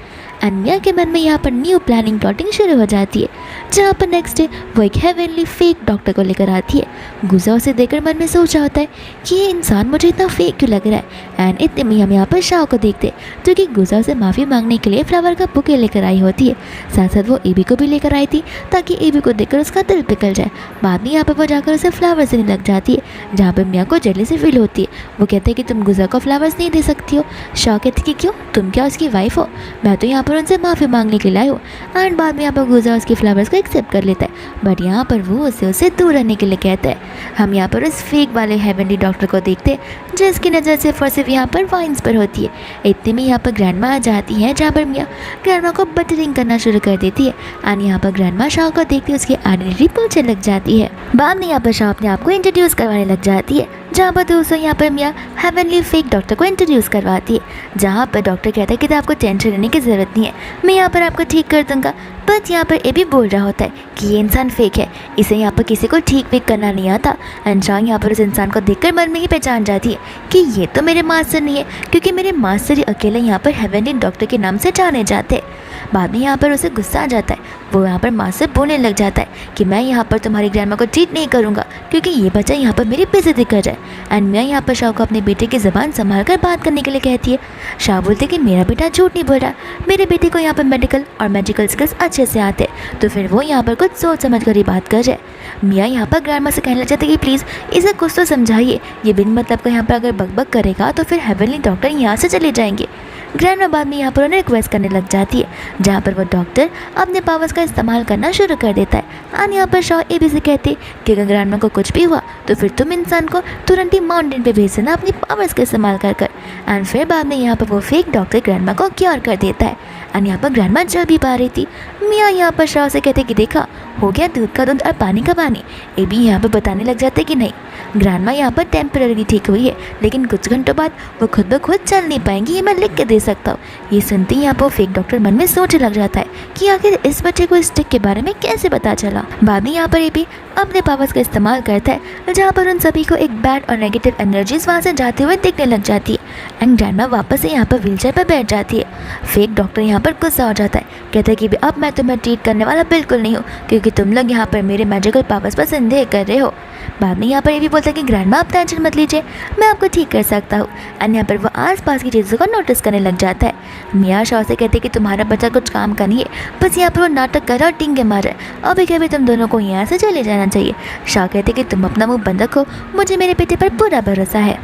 एंड मियाँ के मन में यहाँ पर न्यू प्लानिंग प्लॉटिंग शुरू हो जाती है, जहाँ पर नेक्स्ट डे वो एक हेवनली फेक डॉक्टर को लेकर आती है। गुजा उसे देखकर मन में सोचा होता है कि ये इंसान मुझे इतना फेक क्यों लग रहा है एंड इतने में हम यहाँ पर शाह को देखते हैं जो कि गुजा से माफ़ी मांगने के लिए फ्लावर का बुके लेकर आई होती है। साथ साथ वो एबी को भी लेकर आई थी ताकि एबी को देखकर उसका दिल पिघल जाए। बाद में यहाँ पर वो जाकर उसे फ्लावर्स देने लग जाती है, जहाँ पर मियाँ को जल्दी से फील होती है। वो कहते हैं कि तुम गुजा को फ्लावर्स नहीं दे सकती हो। शाह कहती कि क्यों, तुम क्या उसकी वाइफ हो? मैं तो यहाँ पर उनसे माफ़ी मांगने के लिए आई हूँ। एंड बाद में यहाँ पर गुजा उसकी फ्लावर्स को एक्सेप्ट कर लेता है, बट यहाँ पर वो उससे दूर रहने के लिए कहता है। हम यहाँ पर उस फेक वाले हेवनली डॉक्टर को देखते हैं जिसकी नज़र सिर्फ और सिर्फ यहाँ पर वाइन्स पर होती है। इतने में यहाँ पर ग्रैंडमा आ जाती है, जहाँ पर मियाँ ग्रैंडमा को बटरिंग करना शुरू कर देती है एंड यहाँ पर ग्रैंडमा शाह को देखते ही उसकी आइडेंटिटी पूछने लग जाती है। बाद में यहाँ पर शाह अपने आप को इंट्रोड्यूस करवाने लग जाती है, जहाँ पर दोस्तों यहाँ पर मियाँ हेवनली फेक डॉक्टर को इंट्रोड्यूस करवाती है, जहाँ पर डॉक्टर कहता है कि आपको टेंशन लेने की ज़रूरत नहीं है, मैं यहाँ पर आपको ठीक कर दूंगा। बट यहाँ पर ये भी बोल रहा होता है कि ये इंसान फेक है, इसे यहाँ पर किसी को ठीक वेक करना नहीं आता। एंड शाह यहाँ पर उस इंसान को देखकर मन में ही पहचान जाती है कि ये तो मेरे मास्टर नहीं है, क्योंकि मेरे मास्टर ही अकेले यहाँ पर हेवनली डॉक्टर के नाम से जाने जाते हैं। बाद में यहाँ पर उसे गुस्सा आ जाता है, वो यहाँ पर माँ से बोलने लग जाता है कि मैं यहाँ पर तुम्हारी ग्रैंडमा को ट्रीट नहीं करूँगा क्योंकि ये बच्चा यहाँ पर मेरी बेइज्जती कर जाए। एंड मैं यहाँ पर शाह को अपने बेटे की ज़बान संभाल कर बात करने के लिए कहती है। शाह बोलते कि मेरा बेटा झूठ नहीं बोल रहा, मेरे बेटे को यहाँ पर मेडिकल और मैजिकल स्किल्स अच्छे से आते, तो फिर वो यहाँ पर कुछ सोच समझ कर ही बात कर जाए। मियाँ यहाँ पर ग्रैंडमा से कहने लग जाते कि प्लीज़ इसे कुछ तो समझाइए, ये बिन मतलब का यहाँ पर अगर बकबक करेगा तो फिर हेवनली डॉक्टर यहाँ से चले जाएंगे। ग्रैंडमा बाद में यहाँ पर उन्हें रिक्वेस्ट करने लग जाती है, जहाँ पर वो डॉक्टर अपने पावर्स का इस्तेमाल करना शुरू कर देता है। एंड यहाँ पर शाह एबी से कहते कि अगर ग्रैंडमा को कुछ भी हुआ तो फिर तुम इंसान को तुरंत ही माउंटेन पे भेज देना अपनी पावर्स का इस्तेमाल कर। एंड फिर बाद में यहाँ पर वो फेक डॉक्टर ग्रैंडमा को क्योर कर देता है। एंड यहाँ पर ग्रैंडमा जल भी पा रही थी। मियाँ यहाँ पर शाह से कहते कि देखा हो गया दूध का दूध और पानी का पानी। एबी यहाँ पर बताने लग जाते कि नहीं, ग्रैंडमा यहाँ पर टेम्पररी ठीक हुई है, लेकिन कुछ घंटों बाद वो खुद ब खुद चल नहीं पाएंगी, ये मैं लिख के दे सकता हूँ। ये सुनते ही यहाँ पर फेक डॉक्टर मन में सोचने लग जाता है कि आखिर इस बच्चे को इस स्टिक के बारे में कैसे पता चला। बाद में यहाँ पर एबी अपने पावर्स का इस्तेमाल करता है, जहाँ पर उन सभी को एक बैड और नेगेटिव एनर्जीज वहाँ से जाते हुए दिखने लग जाती है। एंड ग्रैंडमा वापस से यहाँ पर व्हीलचेयर पर बैठ जाती है। फेक डॉक्टर यहाँ पर गुस्सा हो जाता है, कहता है कि अब मैं तुम्हें ट्रीट करने वाला बिल्कुल नहीं हूँ, क्योंकि तुम लोग यहाँ पर मेरे मैजिकल पावर्स पर संदेह कर रहे हो। बाद में यहाँ पर ये भी बोलता है कि ग्रैंडमा आप टेंशन मत लीजिए, मैं आपको ठीक कर सकता हूँ। एंड यहाँ पर वो आसपास की चीज़ों को नोटिस करने लग जाता है। मियाँ शाह से कहते हैं कि तुम्हारा बच्चा कुछ काम का नहीं है, बस यहाँ पर वो नाटक कर रहा और टींगे मार रहा है, अभी कभी तुम दोनों को यहाँ से चले जाना चाहिए। शाह कहते कि तुम अपना मुँह बंद रखो, मुझे मेरे बेटे पर पूरा भरोसा है।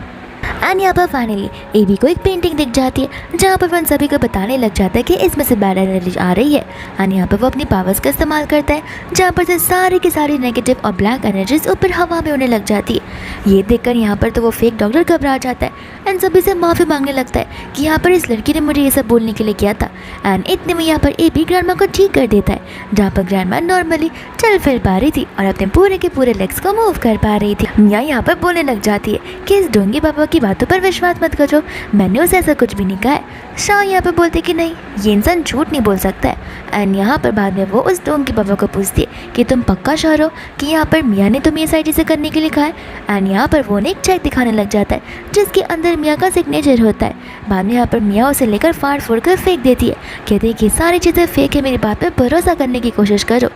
एंड यहाँ पर फाइनली एबी को एक पेंटिंग दिख जाती है जहाँ पर वो उन सभी को बताने लग जाता है कि इसमें से बैड एनर्जी आ रही है। एंड यहाँ पर वो अपनी पावर्स का इस्तेमाल करता है जहाँ पर से सारी की सारी नेगेटिव और ब्लैक एनर्जीज ऊपर हवा में होने लग जाती है। ये देखकर यहाँ पर तो वो फेक डॉक्टर घबरा जाता है एंड सभी से माफ़ी मांगने लगता है कि यहाँ पर इस लड़की ने मुझे ये सब बोलने के लिए किया था। एंड इतने में यहाँ पर एबी ग्रैंडमा को ठीक कर देता है जहाँ पर ग्रैंडमा नॉर्मली चल फिर पा रही थी और अपने पूरे के पूरे लेग्स को मूव कर पा रही थी। मिया यहाँ पर बोलने लग जाती है कि इस डोंगी पापा की बातों पर विश्वास मत करो, मैंने उसे ऐसा कुछ भी नहीं कहा है। शाह यहाँ पर बोलती कि नहीं, ये इंसान झूठ नहीं बोल सकता है। एंड यहाँ पर बाद में वो उस डोंगी पापा को पूछती है कि तुम पक्का श्योर हो कि यहाँ पर मिया ने तुम्हें इस आईडी से करने के लिए कहा है। एंड यहाँ पर वो एक चेक दिखाने लग जाता है जिसके अंदर मिया का सिग्नेचर होता है। बाद में यहाँ पर मिया उसे लेकर फाड़ फोड़ कर फेंक देती है, कहती है कि सारी चीज़ें फेक है, मेरी बात पर भरोसा करने की कोशिश करो।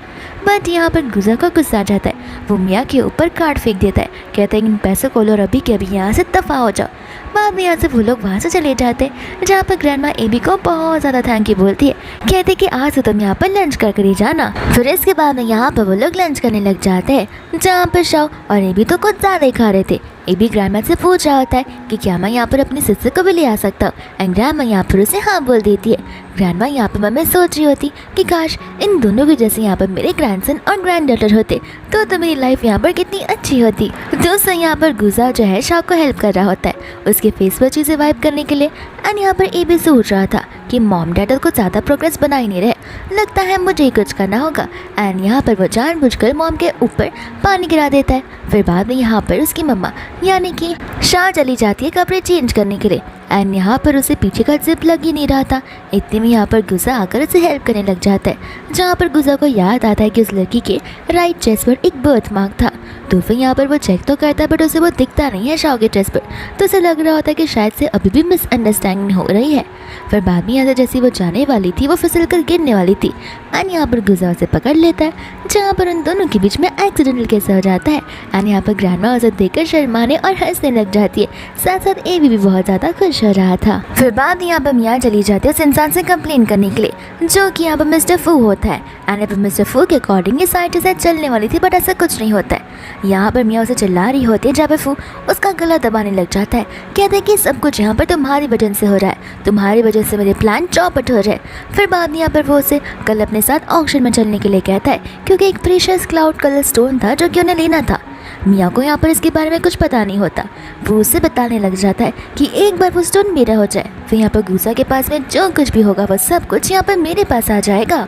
बट यहाँ पर गुज़र का गुस्सा आ जाता है, वो मिया के ऊपर कार्ड फेंक देता है, कहता है इन पैसों को लो और अभी के अभी यहाँ से दफ़ा हो जाओ। बाद में यहाँ से वो लोग वहाँ से चले जाते हैं जहाँ पर ग्रैंडमा एबी को बहुत ज़्यादा थैंक यू बोलती है, कहते कि आज तो तुम यहाँ पर लंच कर ही जाना। फिर इसके बाद में यहाँ पर वो लोग लंच करने लग जाते हैं जहाँ पर शाह और एबी तो कुछ ज़्यादा ही खा रहे थे। एबी ग्रैंडमा से पूछ रहा होता है कि क्या मैं यहाँ पर अपनी सिस्टर को भी ले आ सकता हूँ एंड ग्रैंडमा यहाँ पर उसे हाँ बोल देती है। ग्रैंडमा यहाँ पर मन में सोच रही होती कि काश इन दोनों के जैसे यहाँ पर मेरे ग्रैंडसन और ग्रैंड डॉटर होते तो मेरी लाइफ यहाँ पर कितनी अच्छी होती। दोस्तों यहाँ पर गुज़ा जो है शाह को हेल्प कर रहा होता है उसके फेस पर चीज़ें वाइप करने के लिए। एंड यहाँ पर एबी सोच रहा था कि मॉम डैड को ज़्यादा प्रोग्रेस बना ही नहीं रहे, लगता है मुझे ही कुछ करना होगा। एंड यहाँ पर वो जानबूझकर मॉम के ऊपर पानी गिरा देता है। फिर बाद में यहाँ पर उसकी मम्मा यानी कि शाह चली जाती है कपड़े चेंज करने के लिए। एंड यहाँ पर उसे पीछे का जिप लग ही नहीं रहा था। इतने में यहाँ पर गुज़ा आकर उसे हेल्प करने लग जाता है जहाँ पर गुज़ा को याद आता है कि उस लड़की के राइट चेस्ट पर एक बर्थ मार्क था। तो फिर यहाँ पर वो चेक तो करता है बट उसे वो दिखता नहीं है शाह के चेस्ट पर, तो उसे लग रहा होता है कि शायद से अभी भी मिसअंडरस्टैंडिंग हो रही है। फिर बाद में यहाँ से जैसी वो जाने वाली थी वो फिसल कर गिरने वाली थी एंड यहाँ पर गुज़ा उसे पकड़ लेता है जहाँ पर उन दोनों के बीच में एक्सीडेंटल केस हो जाता है। एंड यहाँ पर ग्रैंडमा उसे देखकर शर्माने और हंसने लग जाती है, साथ साथ एबी भी बहुत ज़्यादा खुश हो रहा था। फिर बाद यहाँ पर मिया चली जाती है उस इंसान से कंप्लेन करने के लिए जो कि यहाँ पर मिस्टर फू होता है। एंड यहाँ पर मिस्टर फू के अकॉर्डिंग ये साइड से चलने वाली थी बट ऐसा कुछ नहीं होता है। यहाँ पर मिया उसे चिल्ला रही होती है जहाँ पर फू उसका गला दबाने लग जाता है, कहते हैं कि सब कुछ यहाँ पर तुम्हारी वजह से हो रहा है, तुम्हारी वजह से मेरे प्लान चौपट हो रहे हैं। फिर बाद में यहाँ पर वो उसे कल अपने साथ ऑक्शन में चलने के लिए कहता है क्योंकि एक प्रीशियस क्लाउड कलर स्टोन था जो कि उन्हें लेना था। मिया को यहाँ पर इसके बारे में कुछ पता नहीं होता, वो उसे बताने लग जाता है कि एक बार वो स्टोन मेरा हो जाए फिर यहाँ पर गुज़ा के पास में जो कुछ भी होगा वो सब कुछ यहाँ पर मेरे पास आ जाएगा।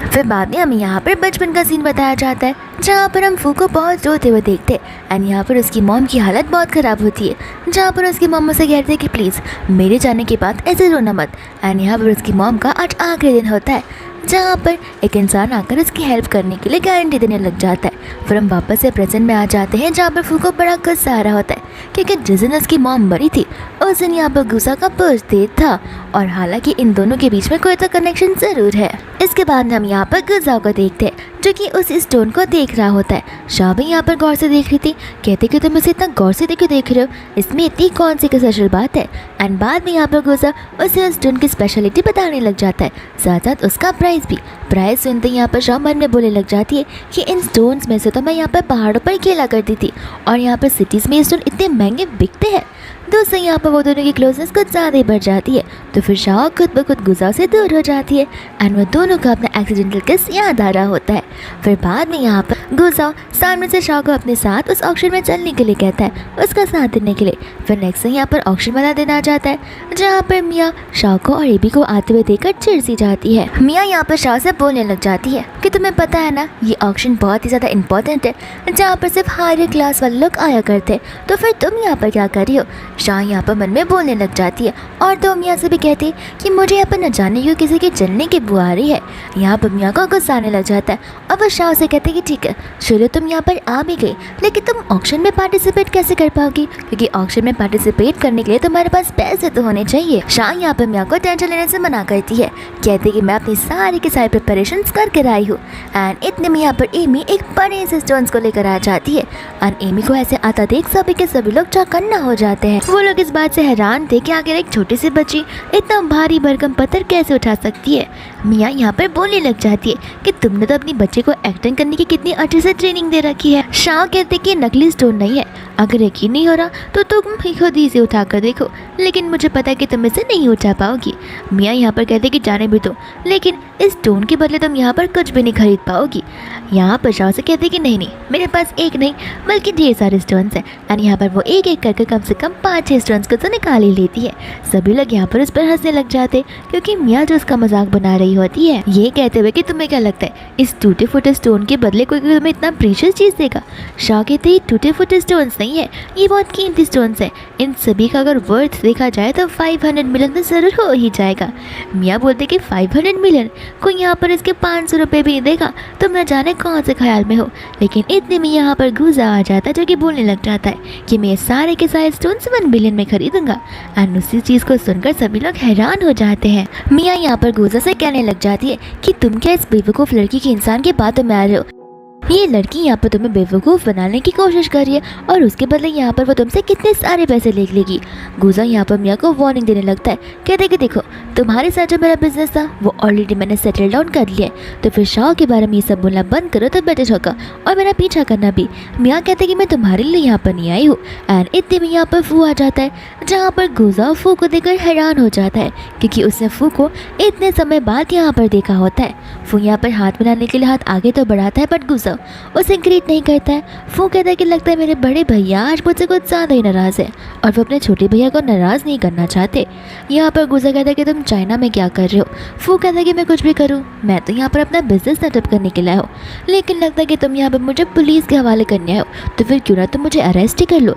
फिर बाद में हमें यहाँ पर बचपन का सीन बताया जाता है जहाँ पर हम फू को बहुत रोते हुए देखते हैं। एंड यहाँ पर उसकी मॉम की हालत बहुत ख़राब होती है जहाँ पर उसकी मॉम से कहते हैं कि प्लीज़ मेरे जाने के बाद ऐसे रोना मत। एंड यहाँ पर उसकी मॉम का आज आखिरी दिन होता है जहाँ पर एक इंसान आकर उसकी हेल्प करने के लिए गारंटी देने लग जाता है। फिर हम वापस से प्रेजेंट में आ जाते हैं जहाँ पर फू को बड़ा गुस्सा आ रहा होता है क्योंकि जिस दिन उसकी मॉम मरी थी उस दिन यहाँ पर गुज़ा का बर्थडे था और हालांकि इन दोनों के बीच में कोई तो कनेक्शन ज़रूर है। इसके बाद हम यहाँ पर गुज़ा को देखते हैं जो कि उस स्टोन को देख रहा होता है। शाह भी यहाँ पर गौर से देख रही थी, कहते कि तुम इसे इतना गौर से देख रहे हो, इसमें इतनी कौन सी स्पेशल बात है। एंड बाद में यहाँ पर गुज़ा उसे उस स्टोन की स्पेशलिटी बताने लग जाता है, साथ साथ उसका प्राइस भी। प्राइस सुनते ही यहाँ पर शाह मन में बोलने लग जाती है कि इन स्टोन्स में से तो मैं यहाँ पर पहाड़ों पर खेला करती थी और यहाँ पर सिटीज़ में ये स्टोन इतने महंगे बिकते हैं। दोस्तों यहाँ पर वो दोनों की क्लोजनेस कुछ ज़्यादा ही बढ़ जाती है तो फिर शाह खुद ब खुद गुज़ा से दूर हो जाती है एंड वो दोनों का अपना एक्सीडेंटल किस याद आ रहा होता है। फिर बाद में यहाँ पर गुज़ा सामने से शाह को अपने साथ उस ऑक्शन में चलने के लिए कहता है, उसका साथ देने के लिए। फिर नेक्स्ट यहाँ पर ऑक्शन वाला दिन आ जाता है जहाँ पर मिया शाह को और एबी को आते हुए देखकर चिढ़ सी जाती है। मिया यहाँ पर शाह से बोलने लग जाती है कि तुम्हें पता है ना ये ऑक्शन बहुत ही ज़्यादा इंपॉर्टेंट है जहाँ पर सिर्फ हायर क्लास वाले लोग आया करते हैं, तो फिर तुम यहाँ पर क्या कर रही हो। शाह यहाँ पर मन में बोलने लग जाती है और तो मियाँ से भी कहती है कि मुझे यहाँ पर न जाने क्यों किसी के जलने की बुआ आ रही है। यहाँ पर मियाँ को गुस्सा आने लग जाता है और वो शाह से कहते हैं कि ठीक है चलो तुम यहाँ पर आ भी गई लेकिन तुम ऑक्शन में पार्टिसिपेट कैसे कर पाओगी, क्योंकि ऑक्शन में पार्टिसिपेट करने के लिए तुम्हारे पास पैसे तो होने चाहिए। शाह यहाँ पर मियाँ को टेंशन लेने से मना करती है, कहती है कि मैं अपनी सारी की सारी प्रिपरेशंस करके आई हूँ। एंड इतने में यहाँ पर एमी एक बड़े से स्टोन्स को लेकर आ जाती है एंड एमी को ऐसे आता देख सभी के सभी लोग चौकन्ना हो जाते हैं। वो लोग इस बात से हैरान थे कि आखिर एक छोटी सी बच्ची इतना भारी भरकम पत्थर कैसे उठा सकती है। मियाँ यहाँ पर बोलने लग जाती है कि तुमने तो अपनी बच्चे को एक्टिंग करने की कितनी अच्छे से ट्रेनिंग दे रखी है। शाह कहते कि ये नकली स्टोन नहीं है, अगर यकीन नहीं हो रहा तो तुम ही खुद ही इसे उठा कर देखो, लेकिन मुझे पता है कि तुम इसे नहीं उठा पाओगी। मियाँ यहाँ पर कहते कि जाने भी दो, लेकिन इस स्टोन के बदले तुम यहाँ पर कुछ भी नहीं खरीद पाओगी। यहाँ पर शाह से कहते कि नहीं, मेरे पास एक नहीं बल्कि ढेर सारे स्टोन्स हैं। और यहाँ पर वो एक एक करके कम से कम 5-6 स्टोन्स को तो निकाल ही लेती है। सभी लोग यहाँ पर उस पर हंसने लग जाते क्योंकि मियाँ जो उसका मजाक बना रही होती है, ये कहते हुए कि तुम्हें क्या लगता है इस टूटे फूटे स्टोन के बदले कोई तुम्हें इतना प्रीशियस चीज़ देगा। शाह कहते ही टूटे फूटे स्टोन्स नहीं है, ये बहुत कीमती स्टोन्स हैं। इन सभी का अगर वर्थ देखा जाए तो 500 मिलियन तो ज़रूर हो ही जाएगा। मियाँ बोलते कि 500 मिलियन, कोई यहाँ पर इसके 500 रुपये भी नहीं देगा, तुम न जाने कौन से ख्याल में हो। लेकिन इतने में यहाँ पर गूजा आ जाता है जो कि बोलने लग जाता है कि मैं सारे के सारे स्टोन्स 1 बिलियन में खरीदूंगा। और उसी चीज़ को सुनकर सभी लोग हैरान हो जाते हैं। मियाँ यहाँ पर गूजा से कहने लग जाती है कि तुम क्या इस बेवकूफ़ लड़की के इंसान के बातों में आ रहे हो। ये लड़की यहाँ पर तुम्हें बेवकूफ़ बनाने की कोशिश कर रही है और उसके बदले यहाँ पर वो तुमसे कितने सारे पैसे ले लेगी। गूजा यहाँ पर मियाँ को वार्निंग देने लगता है, कहते कि देखो तुम्हारे साथ जो मेरा बिजनेस था वो ऑलरेडी मैंने सेटल डाउन कर लिया है, तो फिर शाह के बारे में ये सब बोलना बंद करो तो बेटर होगा, और मेरा पीछा करना भी। मियाँ कहते कि मैं तुम्हारे लिए यहाँ पर नहीं आई हूँ। एंड इतने में यहाँ पर फू आ जाता है, जहाँ पर गूजा फू को देखकर हैरान हो जाता है क्योंकि उसने फू को इतने समय बाद यहाँ पर देखा होता है। फू यहाँ पर हाथ मिलाने के लिए हाथ आगे तो बढ़ाता है बट गूजा उसे ग्रीट नहीं करता है। फू कहता है कि लगता है मेरे बड़े भैया आज मुझसे कुछ ज़्यादा ही नाराज़ है और वो अपने छोटे भैया को नाराज़ नहीं करना चाहते। यहाँ पर गूजा कहता है कि तुम चाइना में क्या कर रहे हो। फू कहता है कि मैं कुछ भी करूँ, मैं तो यहाँ पर अपना बिजनेस सेटअप करने के लिए हूँ, लेकिन लगता है कि तुम यहाँ पर मुझे पुलिस के हवाले करने आए हो, तो फिर क्यों ना तुम मुझे अरेस्ट ही कर लो।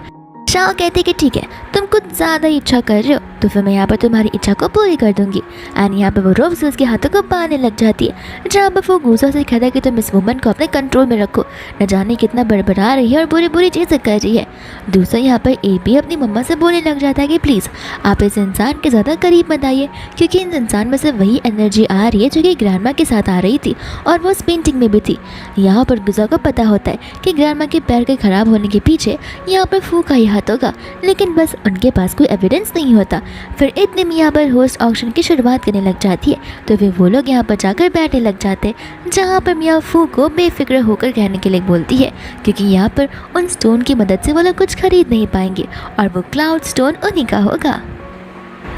शाह कहते कि ठीक है तुम कुछ ज़्यादा ही इच्छा कर रहे हो, तो फिर मैं यहाँ पर तुम्हारी इच्छा को पूरी कर दूंगी। एंड यहाँ पर वो रोब से उसके हाथों को बांधने लग जाती है, जहाँ पर वो गूजा से कहता है कि तुम इस वुमन को अपने कंट्रोल में रखो, न जाने कितना बड़बड़ा रही है और बुरी बुरी चीज़ें कर रही है। दूसरा यहाँ पर ए भी अपनी मम्मा से बोलने लग जाता है कि प्लीज़ आप इस इंसान के ज़्यादा करीब मत आइए, क्योंकि इन इंसान में से वही एनर्जी आ रही है जो कि ग्रैंडमा के साथ आ रही थी और वो उस पेंटिंग में भी थी। यहाँ पर गूजा को पता होता है कि ग्रैंडमा के पैर के ख़राब होने के पीछे यहाँ पर फू का ही हाथ होगा, लेकिन बस उनके पास कोई एविडेंस नहीं होता। फिर इतने में यहाँ पर होस्ट ऑक्शन की शुरुआत करने लग जाती है, तो फिर वो लोग यहाँ पर जाकर बैठने लग जाते हैं, जहाँ पर मियाँ फू को बेफिक्र होकर कहने के लिए बोलती है क्योंकि यहाँ पर उन स्टोन की मदद से वो लोग कुछ खरीद नहीं पाएंगे और वो क्लाउड स्टोन उन्हीं का होगा।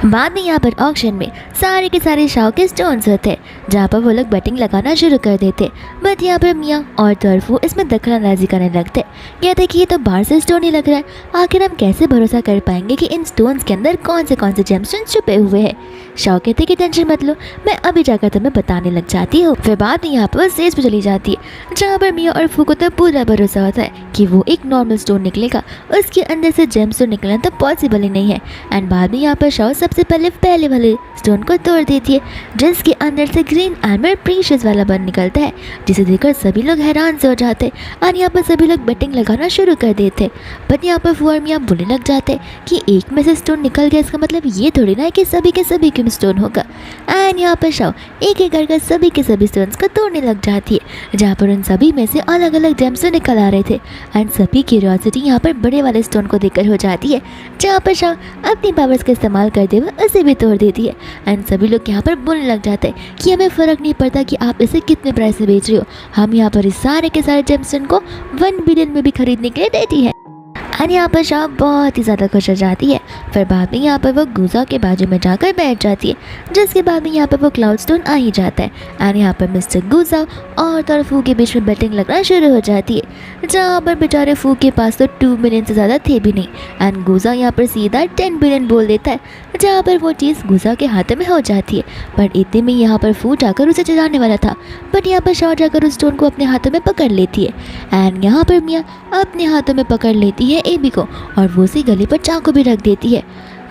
बाद में यहाँ पर ऑक्शन में सारे के सारे शाह के स्टोन्स होते हैं, जहाँ पर वो लोग बैटिंग लगाना शुरू कर देते। बट यहाँ पर मियाँ और तरफू इसमें दखलंदाजी करने लगते, कहते कि ये तो बाहर से स्टोन ही लग रहा है, आखिर हम कैसे भरोसा कर पाएंगे कि इन स्टोन्स के अंदर कौन से जेमस्टोन्स छुपे हुए हैं। शाह कहते कि टेंशन मत लो, मैं अभी जाकर तुम्हें बताने लग जाती हूँ। फिर बाद में यहाँ पर स्टेज पर चली जाती है, जहाँ पर मियाँ और फू को तो पूरा भरोसा होता है कि वो एक नॉर्मल स्टोन निकलेगा, उसके अंदर से जेमस्टोन निकलना तो पॉसिबल ही नहीं है। एंड बाद में यहाँ पर शाह सबसे पहले वाले स्टोन को तोड़ देती है, जिसके अंदर से ग्रीन आर्मर प्रीशियस वाला बन निकलता है, जिसे देखकर सभी लोग हैरान से हो जाते हैं और यहाँ पर सभी लोग बेटिंग लगाना शुरू कर देते। बट यहाँ पर फू और मियाँ बोलने लग जाते कि एक में से स्टोन निकल गया, इसका मतलब ये थोड़ी ना है कि सभी के सभी के स्टोन होगा। एंड यहाँ पर शाह एक एक करके सभी के सभी स्टोन्स को तोड़ने लग जाती है, जहाँ पर उन सभी में से अलग अलग जेम्स निकल आ रहे थे। एंड सभी क्यूरियोसिटी यहाँ पर बड़े वाले स्टोन को देखकर हो जाती है, जहाँ पर शाह अपनी पावर्स का इस्तेमाल करते हुए उसे भी तोड़ देती है। एंड सभी लोग यहाँ पर बोलने लग जाते हैं कि हमें फ़र्क नहीं पड़ता कि आप इसे कितने प्राइस में बेच रहे हो, हम यहाँ पर इस सारे के सारे जेम्सटोन को 1 बिलियन में भी खरीदने के लिए देती है। और यहाँ पर शाह बहुत ही ज़्यादा खुश हो जाती है। फिर बाद में यहाँ पर वो गूजा के बाजू में जाकर बैठ जाती है, जिसके बाद में यहाँ पर वो क्लाउड स्टोन आ ही जाता है। एंड यहाँ पर मिस्टर गूजा और तरफू के बीच में बैटिंग लगना शुरू हो जाती है, जहाँ पर बेचारे फू के पास तो 2 बिलियन से ज़्यादा थे भी नहीं। एंड गूजा यहाँ पर सीधा 10 बिलियन बोल देता है, जहाँ पर वो चीज़ गूजा के हाथों में हो जाती है। बट इतने में यहाँ पर फू जाकर उसे चलाने वाला था, बट यहाँ पर शाह जाकर उस स्टोन को अपने हाथों में पकड़ लेती है। एंड यहाँ पर मियाँ अपने हाथों में पकड़ लेती है एबी को और वो उसी गले पर चाकू भी रख देती है।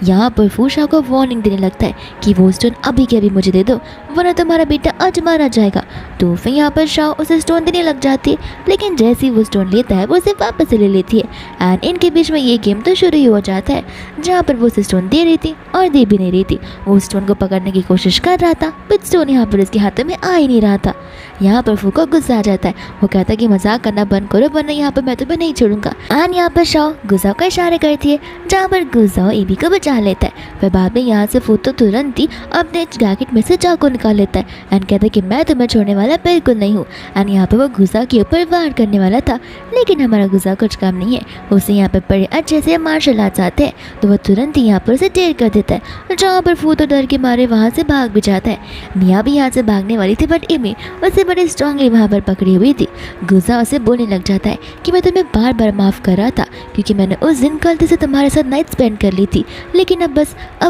यहाँ पर फू शाह को वार्निंग देने लगता है कि वो स्टोन अभी के अभी मुझे दे दो, वरना तुम्हारा बेटा आज मारा जाएगा। तो फिर यहाँ पर शाह उसे स्टोन देने लग जाती है, लेकिन जैसे ही वो स्टोन लेता है वो उसे वापस ले लेती है। एंड इनके बीच में ये गेम तो शुरू ही हो जाता है, जहाँ पर वो उसे स्टोन दे रही थी और दे भी नहीं रही थी। वो स्टोन को पकड़ने की कोशिश कर रहा था, बट स्टोन यहाँ पर उसके हाथों में आ ही नहीं रहा था। यहाँ पर फू को गुस्सा आ जाता है। वो कहता है कि मजाक करना बंद करो वरना यहाँ पर मैं तुम्हें नहीं छोड़ूंगा। एंड यहाँ पर शाओ गुजाओ का इशारा करती है जहाँ पर गुजाओ एबी को बचा लेता है। फिर बाद में यहाँ से फू तो तुरंत ही अपने जैकेट में से चाकू निकाल लेता है एंड कहता है कि मैं तुम्हें छोड़ने वाला बिल्कुल नहीं हूँ। एंड यहाँ पर वो गुजाओ के ऊपर वार करने वाला था, लेकिन हमारा गुजाओ कुछ काम नहीं है। उसे यहाँ पर बड़े अच्छे से मार्शल आर्ट्स आते हैं तो वह तुरंत ही यहाँ पर उसे ढेर कर देता है, जहाँ पर फू तो डर के मारे वहाँ से भाग भी जाता है। मिया भी यहाँ से भागने वाली थी बट एमी उसे बड़े स्ट्रांगली वहाँ पर पकड़ी हुई थी। गुजाओ उसे बोलने लग जाता है कि मैं तुम्हें बार बार माफ़ कर रहा था क्योंकि मैंने उस दिन गलती से तुम्हारे साथ नाइट स्पेंड कर ली थी, लेकिन अब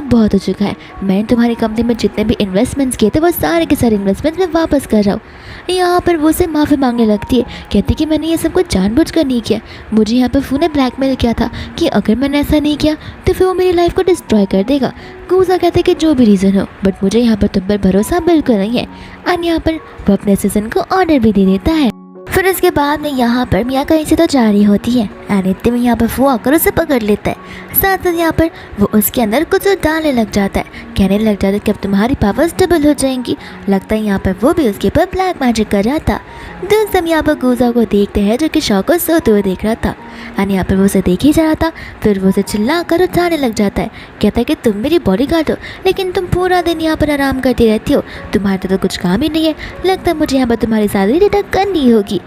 बहुत हो चुका है। मैंने तुम्हारी कंपनी में जितने भी इन्वेस्टमेंट्स किए थे वो सारे के सारे इन्वेस्टमेंट्स मैं वापस कर रहा हूँ। यहाँ पर वो उसे माफ़ी मांगने लगती है, कहती कि मैंने ये सब कुछ जानबूझकर नहीं किया। मुझे यहाँ पर फू ने ब्लैकमेल किया था कि अगर मैंने ऐसा नहीं किया तो फिर वो मेरी लाइफ को डिस्ट्रॉय कर देगा। गुजा कहते कि जो भी रीज़न हो बट मुझे यहाँ पर तुम पर भरोसा बिल्कुल नहीं है। और यहाँ पर वो अपने असिस्टेंट को ऑर्डर भी दे देता है। फिर उसके बाद में यहाँ पर मिया कहीं से तो जा रही होती है एंड इतने में यहाँ पर फू आकर उसे पकड़ लेता है। साथ साथ यहाँ पर वो उसके अंदर कुछ डालने लग जाता है, कहने लग जाता है कि अब तुम्हारी पावर्स डबल हो जाएंगी। लगता है यहाँ पर वो भी उसके ऊपर ब्लैक मैजिक कर रहा था। दोस्त हम यहाँ पर गुजा को देखते हैं जो कि शॉ को सोते हुए देख रहा था एंड यहाँ पर वो उसे देख ही जा रहा था। फिर वो उसे चिल्ला कर उठाने लग जाता है, कहता है कि तुम मेरी बॉडीगार्ड हो लेकिन तुम पूरा दिन यहाँ पर आराम करती रहती हो, तुम्हारे तो कुछ काम ही नहीं है। लगता है मुझे यहाँ पर तुम्हारी सैलरी डिडक्ट करनी होगी।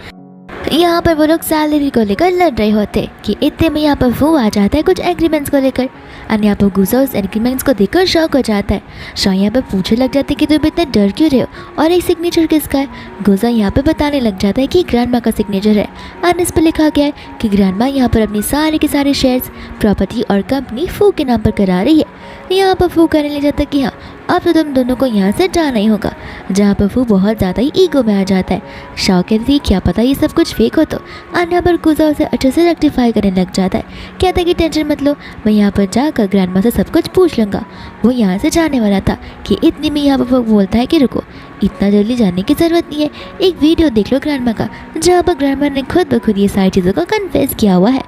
यहाँ पर वो लोग सैलरी को लेकर लड़ रहे होते कि इतने में यहाँ पर वो आ जाता है कुछ एग्रीमेंट्स को लेकर एंड यहाँ पर गुजा उस एग्रीमेंट्स को देखकर शॉक हो जाता है। शॉ यहाँ पर पूछने लग जाते कि तुम इतने डर क्यों रहे हो और एक सिग्नेचर किसका है। गुजा यहाँ पर बताने लग जाता है कि ग्रैंडमा का सिग्नेचर है एंड इस पर लिखा गया है कि ग्रैंडमा यहाँ पर अपनी सारे के सारे शेयर्स प्रॉपर्टी और कंपनी फू के नाम पर करा रही है। यहाँ पर फू कहने लग जाता है कि हाँ अब तो तुम दोनों को यहाँ से जाना ही होगा, जहाँ पर फू बहुत ज़्यादा ही ईगो में आ जाता है। शॉ कहती क्या पता ये सब कुछ फेक हो तो। और यहाँ पर गुजा उसे अच्छे से रेक्टिफाई करने लग जाता है, कहता है कि टेंशन मत लो, मैं यहाँ पर जाकर ग्रैंडमा से सब कुछ पूछ लूँगा। वो यहाँ से जाने वाला था कि इतनी में यहाँ पर वो बोलता है कि रुको, इतना जल्दी जाने की ज़रूरत नहीं है, एक वीडियो देख लो ग्रैंडमा का जहाँ पर ग्रैंडमा ने खुद ब खुद ये सारी चीज़ों को कन्फेस किया हुआ है।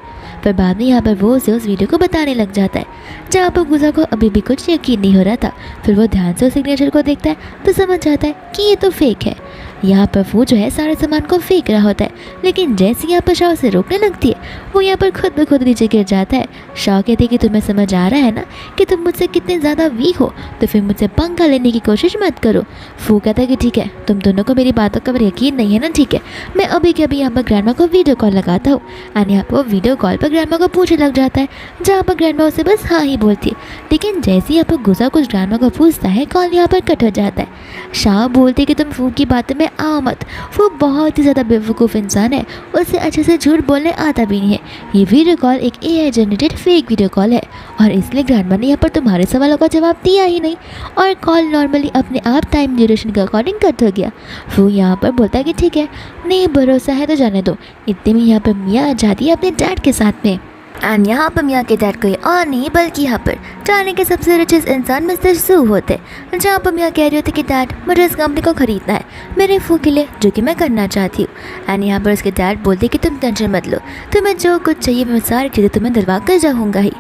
पर बाद में यहाँ पर वो उसे उस वीडियो को बताने लग जाता है जहाँ पर गुजा को अभी भी कुछ यकीन नहीं हो रहा था। फिर वो ध्यान से उस सिग्नेचर को देखता है तो समझ जाता है कि ये तो फेक है। यहाँ पर वो जो है सारे सामान को फेंक रहा होता है, लेकिन जैसे यहाँ पर शाह उसे रोकने लगती है वो यहाँ पर खुद ब खुद नीचे गिर जाता है। शाह कहती है कि तुम्हें समझ आ रहा है ना कि तुम मुझसे कितने ज़्यादा वीक हो, तो फिर मुझसे पंगा लेने की कोशिश मत करो। फू कहता है कि ठीक है, तुम दोनों को मेरी बातों का यकीन नहीं है ना, ठीक है, मैं अभी के अभी यहाँ पर ग्रैंडमा को वीडियो कॉल लगाता हूँ। और यहाँ पर वो वीडियो कॉल पर ग्रैंडमा को पूछने लग जाता है जहाँ पर ग्रैंडमा उसे बस हाँ ही बोलती है, लेकिन जैसे ही यहाँ पर गुजा कुछ ग्रैंडमा को पूछता है कॉल यहाँ पर कट हो जाता है। शाह बोलती है कि तुम फू की बातें में आओ मत, वो बहुत ही ज़्यादा बेवकूफ़ इंसान है, उसे अच्छे से झूठ बोलने आता भी नहीं है। ये वीडियो कॉल एक AI generated fake video call है और इसलिए ग्रैंडमा ने यहाँ पर तुम्हारे सवालों का जवाब दिया ही नहीं और कॉल नॉर्मली अपने आप टाइम ड्यूरेशन के अकॉर्डिंग कट हो गया। वो यहाँ पर बोलता है कि ठीक है, नहीं भरोसा है तो जाने दो। इतने में यहाँ पर मिया आ जाती है अपने डैड के साथ में एंड यहाँ पर मिया के डैड कोई और नहीं बल्कि यहाँ पर चाइना के सबसे रिचेस्ट इंसान मिस्टर सू होते, जहाँ पर मिया कह रही होती कि डैड मुझे इस कंपनी को ख़रीदना है मेरे फू के लिए, जो कि मैं करना चाहती हूँ। एंड यहाँ पर उसके डैड बोलते कि तुम टेंशन मत लो, तुम्हें जो कुछ चाहिए मैं सारी चीज़ें तुम्हें दिलवा कर जाऊँगा ही।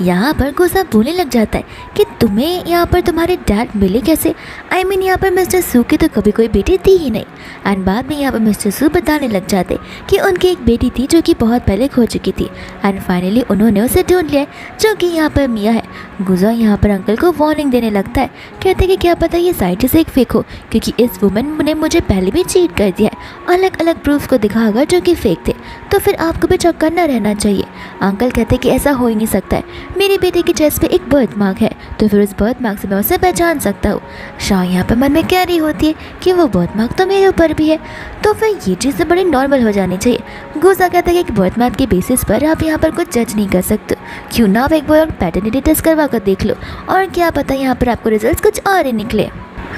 यहाँ पर गुस्सा बोलने लग जाता है कि तुम्हें यहाँ पर तुम्हारे डैड मिले कैसे, आई मीन यहाँ पर मिस्टर सू की तो कभी कोई बेटी थी ही नहीं। एंड बाद में यहाँ पर मिस्टर सू बताने लग जाते कि उनकी एक बेटी थी जो कि बहुत पहले खो चुकी थी एंड फाइनली उन्होंने उसे ढूंढ लिया जो कि यहाँ पर मिया है। गुजा यहाँ पर अंकल को वार्निंग देने लगता है, कहते कि क्या पता ये साइड से एक फेक हो क्योंकि इस वुमन ने मुझे पहले भी चीट कर दिया है, अलग अलग प्रूफ को दिखाकर जो कि फेक थे, तो फिर आपको भी चौकन्ना न रहना चाहिए। अंकल कहते कि ऐसा हो ही नहीं सकता है, मेरी बेटी की चेस्ट पे एक बर्थ मार्क है तो फिर उस बर्थ मार्क से मैं उसे पहचान सकता हूँ। शाह यहाँ पर मन में कह रही होती है कि वो बर्थ मार्क तो मेरे ऊपर भी है, तो फिर ये चीज़ें बड़ी नॉर्मल हो जानी चाहिए। गुजा कहता है कि बर्थ मार्क के बेसिस पर आप यहाँ पर कुछ जज नहीं कर सकते, क्यों ना आप एक बार पैटर्निटी टेस्ट करवा कर देख लो और क्या पता यहाँ पर आपको रिजल्ट कुछ और ही निकले।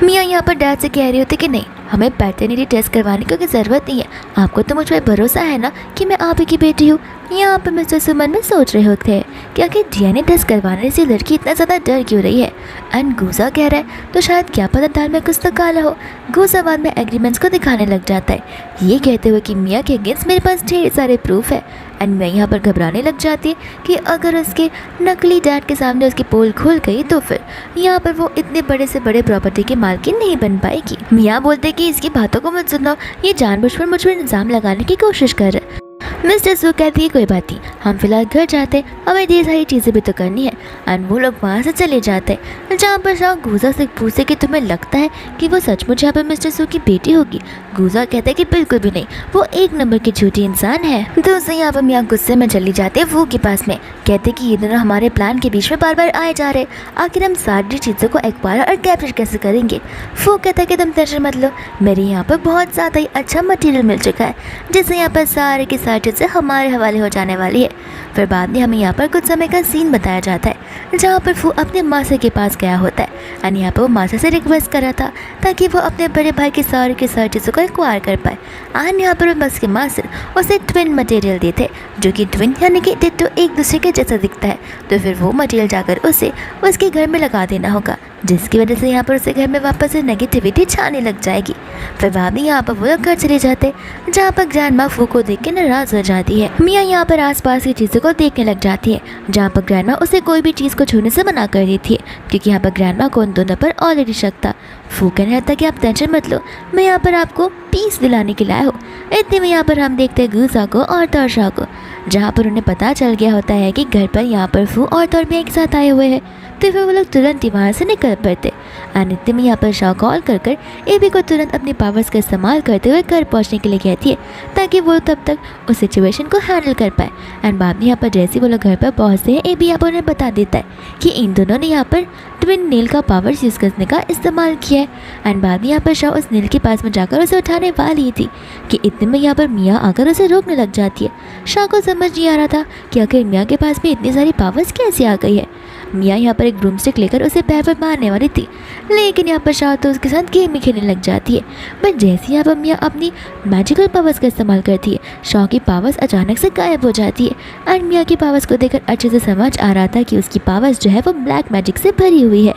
मियाँ यहाँ पर डैड से कह रही होती कि नहीं, हमें पैटर्निटी टेस्ट करवाने की ज़रूरत नहीं है, आपको तो मुझ पर भरोसा है ना कि मैं आप ही की बेटी हूँ। यहाँ पर मिस्टर सुमन में सोच रहे होते हैं कि आखिर डीएनए टेस्ट करवाने से लड़की इतना ज़्यादा डर क्यों रही है। एंड गुजा कह रहा है तो शायद क्या पता दाल में कुछ तो काला हो। गुजा बाद में एग्रीमेंट्स को दिखाने लग जाता है, ये कहते हुए कि मियाँ के अगेंस्ट मेरे पास ढेर सारे प्रूफ है। एंड मैं यहाँ पर घबराने लग जाती है कि अगर उसके नकली डैड के सामने उसकी पोल खुल गई तो फिर यहाँ पर वो इतने बड़े से बड़े प्रॉपर्टी की मालकिन नहीं बन पाएगी। मियाँ बोलते कि इसकी बातों को मत सुनो, ये जानबूझकर मुझ पर इल्ज़ाम लगाने की कोशिश कर रहा है। मिस्टर सू कहती है कोई बात नहीं, हम फिलहाल घर जाते हैं, हमें ढेर सारी चीज़ें भी तो करनी है। एंड वो लोग वहाँ से चले जाते हैं, जहाँ पर शाह गुजा से पूछे कि तुम्हें लगता है कि वो सचमुच यहाँ पर मिस्टर सू की बेटी होगी। गुजा कहता है कि बिल्कुल भी नहीं, वो एक नंबर की झूठी इंसान है। दूसरे यहाँ पर मियाँ गुस्से में चली जाते हैं फू के पास में, कहते कि ये दोनों हमारे प्लान के बीच में बार बार आए जा रहे, आखिर हम सारी चीज़ों को एक्वायर और कैप्चर कैसे करेंगे। फू कहता है कि तुम टेंशन मत लो, मेरे यहाँ पर बहुत ज़्यादा ही अच्छा मटेरियल मिल चुका है, जिससे यहाँ पर सारे की सारी चीज़ें हमारे हवाले हो जाने वाली है। फिर बाद में हमें यहाँ पर कुछ समय का सीन बताया जाता है, जहाँ पर फू अपने मासे के पास गया होता है एंड यहाँ पर वो मासे से रिक्वेस्ट कर रहा था ताकि वो अपने बड़े भाई की सारी चीज़ों को एक्वायर कर पाए। एंड यहाँ पर बस के मास्टर उसे ट्विन मटेरियल देते, जो कि ट्विन यानी कि डिट्टो एक दूसरे के जैसा दिखता है। तो फिर वो मटेरियल जाकर उसे उसके घर में लगा देना होगा, जिसकी वजह से यहाँ पर उसे घर में वापस से नेगेटिविटी छाने लग जाएगी। फिर बाद में यहाँ पर वो लोग घर चले जाते, जहाँ पर ग्रैंड माँ फू को देख के नाराज़ हो जाती है। मियाँ यहाँ पर आसपास की चीज़ों को देखने लग जाती है, जहाँ पर ग्रैंड माँ उसे कोई भी चीज़ को छूने से मना कर देती है, क्योंकि यहाँ पर ग्रैंड माँ को उन दोनों पर ऑलरेडी शक था। फू कहने लगता कि आप टेंशन मत लो, मैं यहाँ पर आपको पीस दिलाने के लिए आया हूँ। इतने में यहाँ पर हम देखते हैं गुजा को और तोरशा को, जहाँ पर उन्हें पता चल गया होता है कि घर पर यहाँ पर फू और तोर भी एक साथ आए हुए हैं। तो फिर वो लोग तुरंत ही वहाँ से निकल पड़ते। इतने में यहाँ पर शाह कॉल कर एबी को तुरंत अपनी पावर्स का इस्तेमाल करते हुए घर पहुँचने के लिए कहती है, ताकि वो तब तक उस सिचुएशन को हैंडल कर पाए। एंड बाद में यहाँ पर जैसे वो लोग घर पर पहुँचते हैं, एबी यहाँ पर उन्हें बता देता है कि इन दोनों ने यहाँ पर ट्विन नील का पावर्स यूज़ करने का इस्तेमाल किया है। एंड बाद में यहाँ पर शाह उस नील के पास में जाकर उसे उठाने वाली थी कि इतने में यहाँ पर मियाँ आकर उसे रोकने लग जाती है। शाह को समझ नहीं आ रहा था कि आखिर मियाँ के पास में इतनी सारी पावर्स कैसे आ गई है। मियाँ यहाँ पर एक ब्रूमस्टिक लेकर उसे पैर पर मारने वाली थी, लेकिन यहाँ पर शाह तो उसके साथ गेम ही खेलने लग जाती है। बट जैसे यहाँ पर मियाँ अपनी मैजिकल पावर्स का इस्तेमाल करती है, शाह की पावर्स अचानक से गायब हो जाती है। एंड मियाँ की पावर्स को देखकर अच्छे से समझ आ रहा था कि उसकी पावर्स जो है वो ब्लैक मैजिक से भरी हुई है।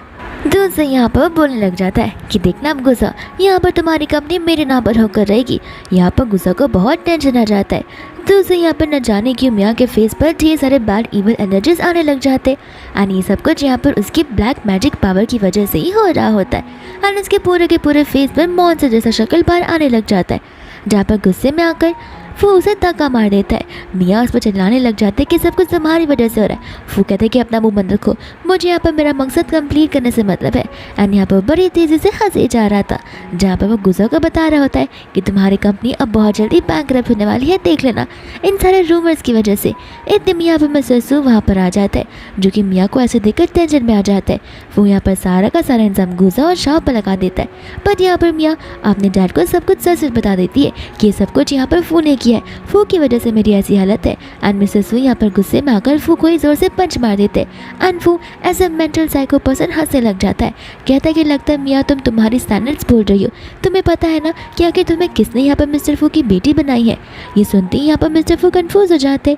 दूसरे यहाँ पर बोलने लग जाता है कि देखना अब गुजा, यहाँ पर तुम्हारी कंपनी मेरे नाम पर होकर रहेगी। यहाँ पर गुजा को बहुत टेंशन आ जाता है। दूसरे यहाँ पर न जाने क्यों मियाँ के फेस पर ढेर सारे बैड इवल एनर्जीज आने लग जाते। एंड ये सब कुछ यहाँ पर उसकी ब्लैक मैजिक पावर की वजह से ही हो रहा होता है। एंड उसके पूरे के पूरे फेस पर मॉन्स्टर जैसा शक्ल बाहर आने लग जाता है, जहाँ पर गुस्से में आकर वो उसे धक्का मार देता है। मियाँ उस पर चिल्लाने लग जाते हैं कि सब कुछ तुम्हारी वजह से हो रहा है। वो कहते हैं कि अपना मुंह बंद रखो, मुझे यहाँ पर मेरा मकसद कंप्लीट करने से मतलब है। एंड यहाँ पर बड़ी तेज़ी से हंसे जा रहा था, जहाँ पर वो गुजा को बता रहा होता है कि तुम्हारी कंपनी अब बहुत जल्दी बैंकरप्ट होने वाली है, देख लेना इन सारे रूमर्स की वजह से। इतने में यहाँ पर मिस्टर सू वहाँ पर आ जाता है, जो कि मियाँ को ऐसे देखकर टेंशन में आ जाता है। वो यहाँ पर सारा का सारा इंतजाम गुजा और शाह पर लगा देता है। बट यहाँ पर मियाँ अपने डैड को सब कुछ सच बता देती है कि सब कुछ यहाँ पर फू ने किया है, फू की वजह से मेरी ऐसी हालत है। एंड मिस्टर सू यहाँ पर गुस्से में आकर फू को ही जोर से पंच मार देते हैं। एंड फू as a mental psycho person हंसने लग जाता है, कहता है कि लगता है मियाँ तुम तुम्हारी स्टैंडर्ड्स भूल रही हो, तुम्हें पता है ना कि आखिर तुम्हें किसने यहाँ पर मिस्टर फू की बेटी बनाई है। ये सुनते ही यहाँ पर मिस्टर फू कंफ्यूज हो जाते।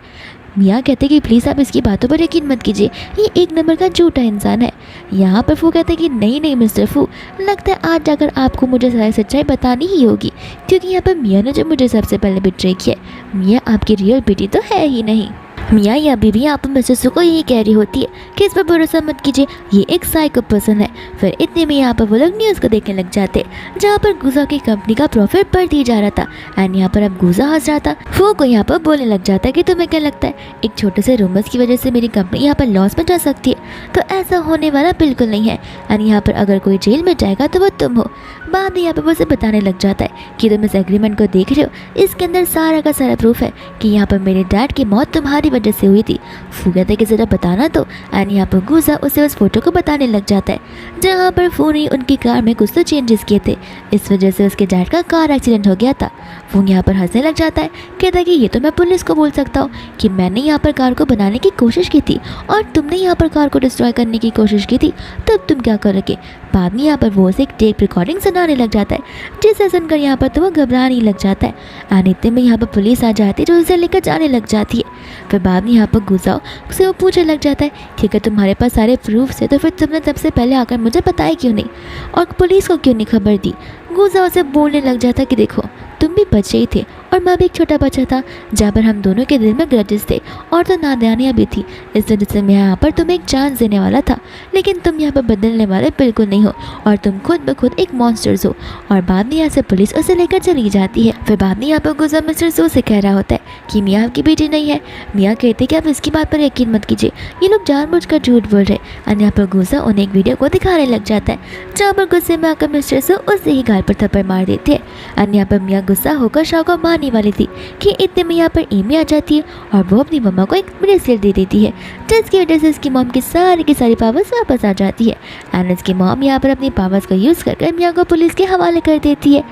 मियाँ कहते कि प्लीज़ आप इसकी बातों पर यकीन मत कीजिए, ये एक नंबर का झूठा इंसान है। यहाँ पर फू कहते कि नहीं मिस्टर फू, लगता है आज जाकर आपको मुझे सारी सच्चाई बतानी ही होगी, क्योंकि यहाँ पर मियाँ ने जो मुझे सबसे पहले बिट्रे किया, मियाँ आपकी रियल बेटी तो है ही नहीं। मियाँ या बीवी यहाँ पर मिस्टर सू को यही कह रही होती है कि इस पर भरोसा मत कीजिए, ये एक साइको पर्सन है। फिर इतने में यहाँ पर वो लोग न्यूज़ को देखने लग जाते, जहाँ पर गुजा की कंपनी का प्रॉफिट बढ़ती जा रहा था। एंड यहाँ पर अब गुजा हंस रहा था। फू को यहाँ पर बोलने लग जाता है कि तुम्हें क्या लगता है एक छोटे से रूमर्स की वजह से मेरी कंपनी यहाँ पर लॉस में जा सकती है? तो ऐसा होने वाला बिल्कुल नहीं है। एंड यहाँ पर अगर कोई जेल में जाएगा तो वो तुम हो। बाद में यहाँ पर वो उसे बताने लग जाता है कि तुम इस एग्रीमेंट को देख रहे हो, इसके अंदर सारा का सारा प्रूफ है कि यहाँ पर मेरे डैड की मौत तुम्हारी वजह से हुई थी। फू कहता है कि ज़रा बताना तो। एंड यहाँ पर गुजा उसे उस फोटो को बताने लग जाता है, जहाँ पर फू ने उनकी कार में कुछ तो चेंजेस किए थे, इस वजह से उसके डैड का कार एक्सीडेंट हो गया था। फू यहाँ पर हंसने लग जाता है, कहता है कि ये तो मैं पुलिस को बोल सकता हूँ कि मैंने यहाँ पर कार को बनाने की कोशिश की थी और तुमने यहाँ पर कार को डिस्ट्रॉय करने की कोशिश की थी, तब तुम क्या करोगे? बाद में यहाँ पर वो उसे एक टेप रिकॉर्डिंग सुनाने लग जाता है, जिसे सुनकर यहाँ पर तो वो घबराने लग जाता है। एंड इतने में यहाँ पर पुलिस आ जाती है, जो उसे लेकर जाने लग जाती है। फिर बाद में यहाँ पर गुजाओ से वो पूछने लग जाता है कि अगर तुम्हारे पास सारे प्रूफ है तो फिर तुमने तब से पहले आकर मुझे बताया क्यों नहीं और पुलिस को क्यों नहीं खबर दी। गुजाओ से बोलने लग जाता कि देखो तुम भी बच्चे ही थे और मैं भी एक छोटा बच्चा था जहाँ पर हम दोनों के दिल में ग्रजेस थे और तो नादानियाँ भी थी। इस वजह से मैं यहाँ पर तुम्हें एक चांस देने वाला था, लेकिन तुम यहाँ पर बदलने वाले बिल्कुल नहीं हो और तुम खुद ब खुद एक मॉन्स्टर्स हो। और बाद में यहाँ से पुलिस उसे लेकर चली जाती है। फिर बाद में यहाँ पर गुजा मिस्टर सू से कह रहा होता है कि मियाँ आपकी बेटी नहीं है। मियाँ कहते कि आप इसकी बात पर यकीन मत कीजिए, ये लोग जानबूझकर झूठ बोल रहे। और यहाँ पर गुजा उन्हें एक वीडियो को दिखाने लग जाता है जहाँ पर गुस्से में आकर मिस्टर सू उसे ही गाल पर थप्पड़ मार देते हैं। और यहाँ पर मियाँ गुस्सा होकर शाह को मारने वाली थी कि इतने में यहाँ पर एमी आ जाती है और वो अपनी मम्मा को एक ब्रेसलेट दे देती है जिसकी वजह से इसकी मॉम की सारी पावर्स वापस आ जाती है। एंड इसकी मॉम यहाँ पर अपनी पावर्स का यूज़ कर मियाँ को पुलिस के हवाले कर देती है।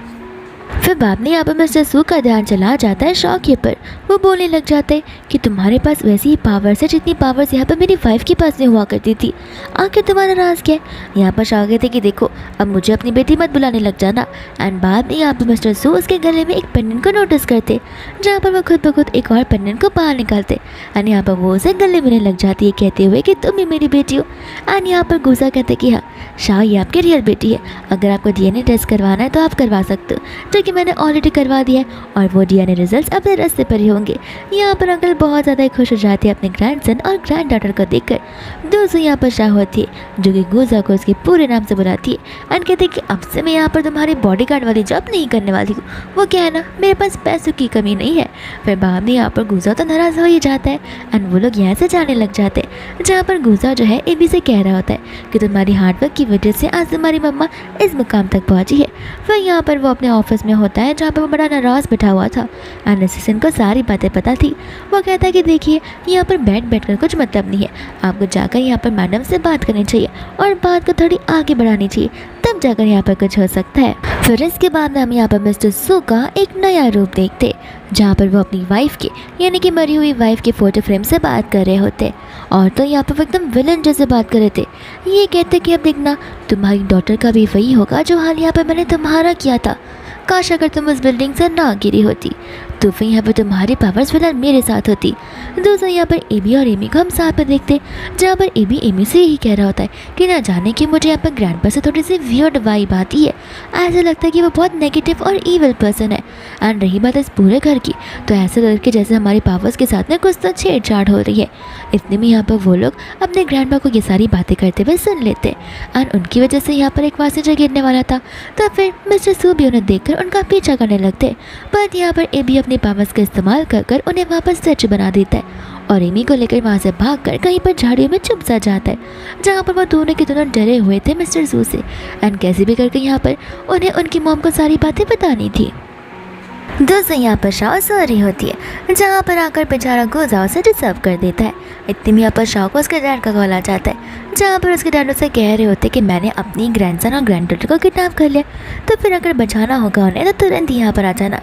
फिर बाद में यहाँ पर मिस्टर सू का ध्यान चला जाता है शॉ के पर। वो बोलने लग जाते हैं कि तुम्हारे पास वैसी ही पावर्स है जितनी पावर्स यहाँ पर मेरी वाइफ के पास नहीं हुआ करती थी, आखिर तुम्हारा राज क्या है। यहाँ पर शॉ कहते कि देखो अब मुझे अपनी बेटी मत बुलाने लग जाना। एंड बाद में यहाँ पर मिस्टर सू उसके गले में एक पेंडेंट को नोटिस करते जहाँ पर वो खुद ब खुद एक और पेंडेंट को बाहर निकालते। एंड यहाँ पर वो उसे गले मिलने लग जाती है कहते हुए कि तुम ही मेरी बेटी हो। एंड यहाँ पर गुजा कहते कि हाँ शाह ये आपकी रियल बेटी है, अगर आपको डीएनए टेस्ट करवाना है तो आप करवा सकते हो, जो कि मैंने ऑलरेडी करवा दिया है और वो डीएनए रिजल्ट्स अपने रास्ते पर ही होंगे। यहाँ पर अंकल बहुत ज़्यादा खुश हो जाते हैं अपने ग्रैंडसन और ग्रैंड डॉटर को देखकर। दोस्तों यहाँ पर शाह होती है जो कि गुजा को उसके पूरे नाम से बुलाती है एंड कहते हैं कि अब से मैं यहाँ पर तुम्हारी बॉडीगार्ड वाली जॉब नहीं करने वाली हूँ, वो क्या है ना मेरे पास पैसों की कमी नहीं है। फिर बाद में यहाँ पर गुजा तो नाराज़ हो ही जाता है एंड वो लोग यहाँ से जाने लग जाते हैं जहाँ पर गुजा जो है एबी से कह रहा होता है कि तुम्हारी हार्डवर्क की वजह से आज तुम्हारी मम्मा इस मुकाम तक पहुँची है। फिर यहाँ पर वो अपने ऑफिस में होता है जहाँ पर वो बड़ा नाराज़ बैठा हुआ था एंड असिस्टेंट को सारी बातें पता थी। वो कहता है कि देखिए यहाँ पर बैठ कर कुछ मतलब नहीं है, आपको जाकर यहाँ पर मैडम से बात करनी चाहिए और बात को थोड़ी आगे बढ़ानी चाहिए, तब जाकर यहाँ पर कुछ हो सकता है। फिर इसके बाद में हम यहाँ पर मिस्टर सू का एक नया रूप देखते जहाँ पर वो अपनी वाइफ के यानी कि मरी हुई वाइफ के फोटो फ्रेम से बात कर रहे होते और तो यहाँ पर वो एकदम विलन जैसे बात कर रहे थे। ये कहते कि अब देखना तुम्हारी डॉटर का भी वही होगा जो हाल यहाँ पर मैंने तुम्हारा किया था, काश अगर तुम उस बिल्डिंग से ना गिरी होती तो फिर यहाँ पर तुम्हारी पावर्स फिलहाल मेरे साथ होती। दोस्तों यहाँ पर एबी और एमी को हम साथ में देखते जहाँ पर एबी एमी से यही कह रहा होता है कि ना जाने कि मुझे यहाँ पर ग्रैंडपा से थोड़ी सी वियर्ड वाइब आती है, ऐसा लगता है कि वो बहुत नेगेटिव और ईविल पर्सन है। एंड रही बात इस पूरे घर की तो ऐसा लगे जैसे हमारी पावर्स के साथ में कुछ तो छेड़छाड़ हो रही है। इतने में यहाँ पर वो लोग अपने ग्रैंडपा को ये सारी बातें करते हुए सुन लेते एंड उनकी वजह से यहाँ पर एक वासिजा गिरने वाला था। तो फिर मिस्टर सू भी उन्हें देखकर उनका पीछा करने लगते, पर यहाँ पर एबी अपने पावर्स का इस्तेमाल कर उन्हें वापस सच बना देता है और एमी को लेकर वहाँ से भागकर कहीं पर झाड़ियों में छुप सा जाता है जहाँ पर वो दोनों के दोनों डरे हुए थे मिस्टर सू से एंड कैसे भी करके यहाँ पर उन्हें उनकी मॉम को सारी बातें बतानी थी। दोस्तों यहाँ पर शाह सो रही होती है जहाँ पर आकर बेचारा गुजाओ से डिस्टर्ब कर देता है। इतने में यहाँ पर शाह को उसके डैड का कॉल आ जाता है जहाँ पर उसके डैड उसे कह रहे होते कि मैंने अपनी ग्रैंडसन और ग्रैंड डॉटर को किडनैप कर लिया, तो फिर अगर बचाना होगा उन्हें तो तुरंत यहाँ पर आ जाना।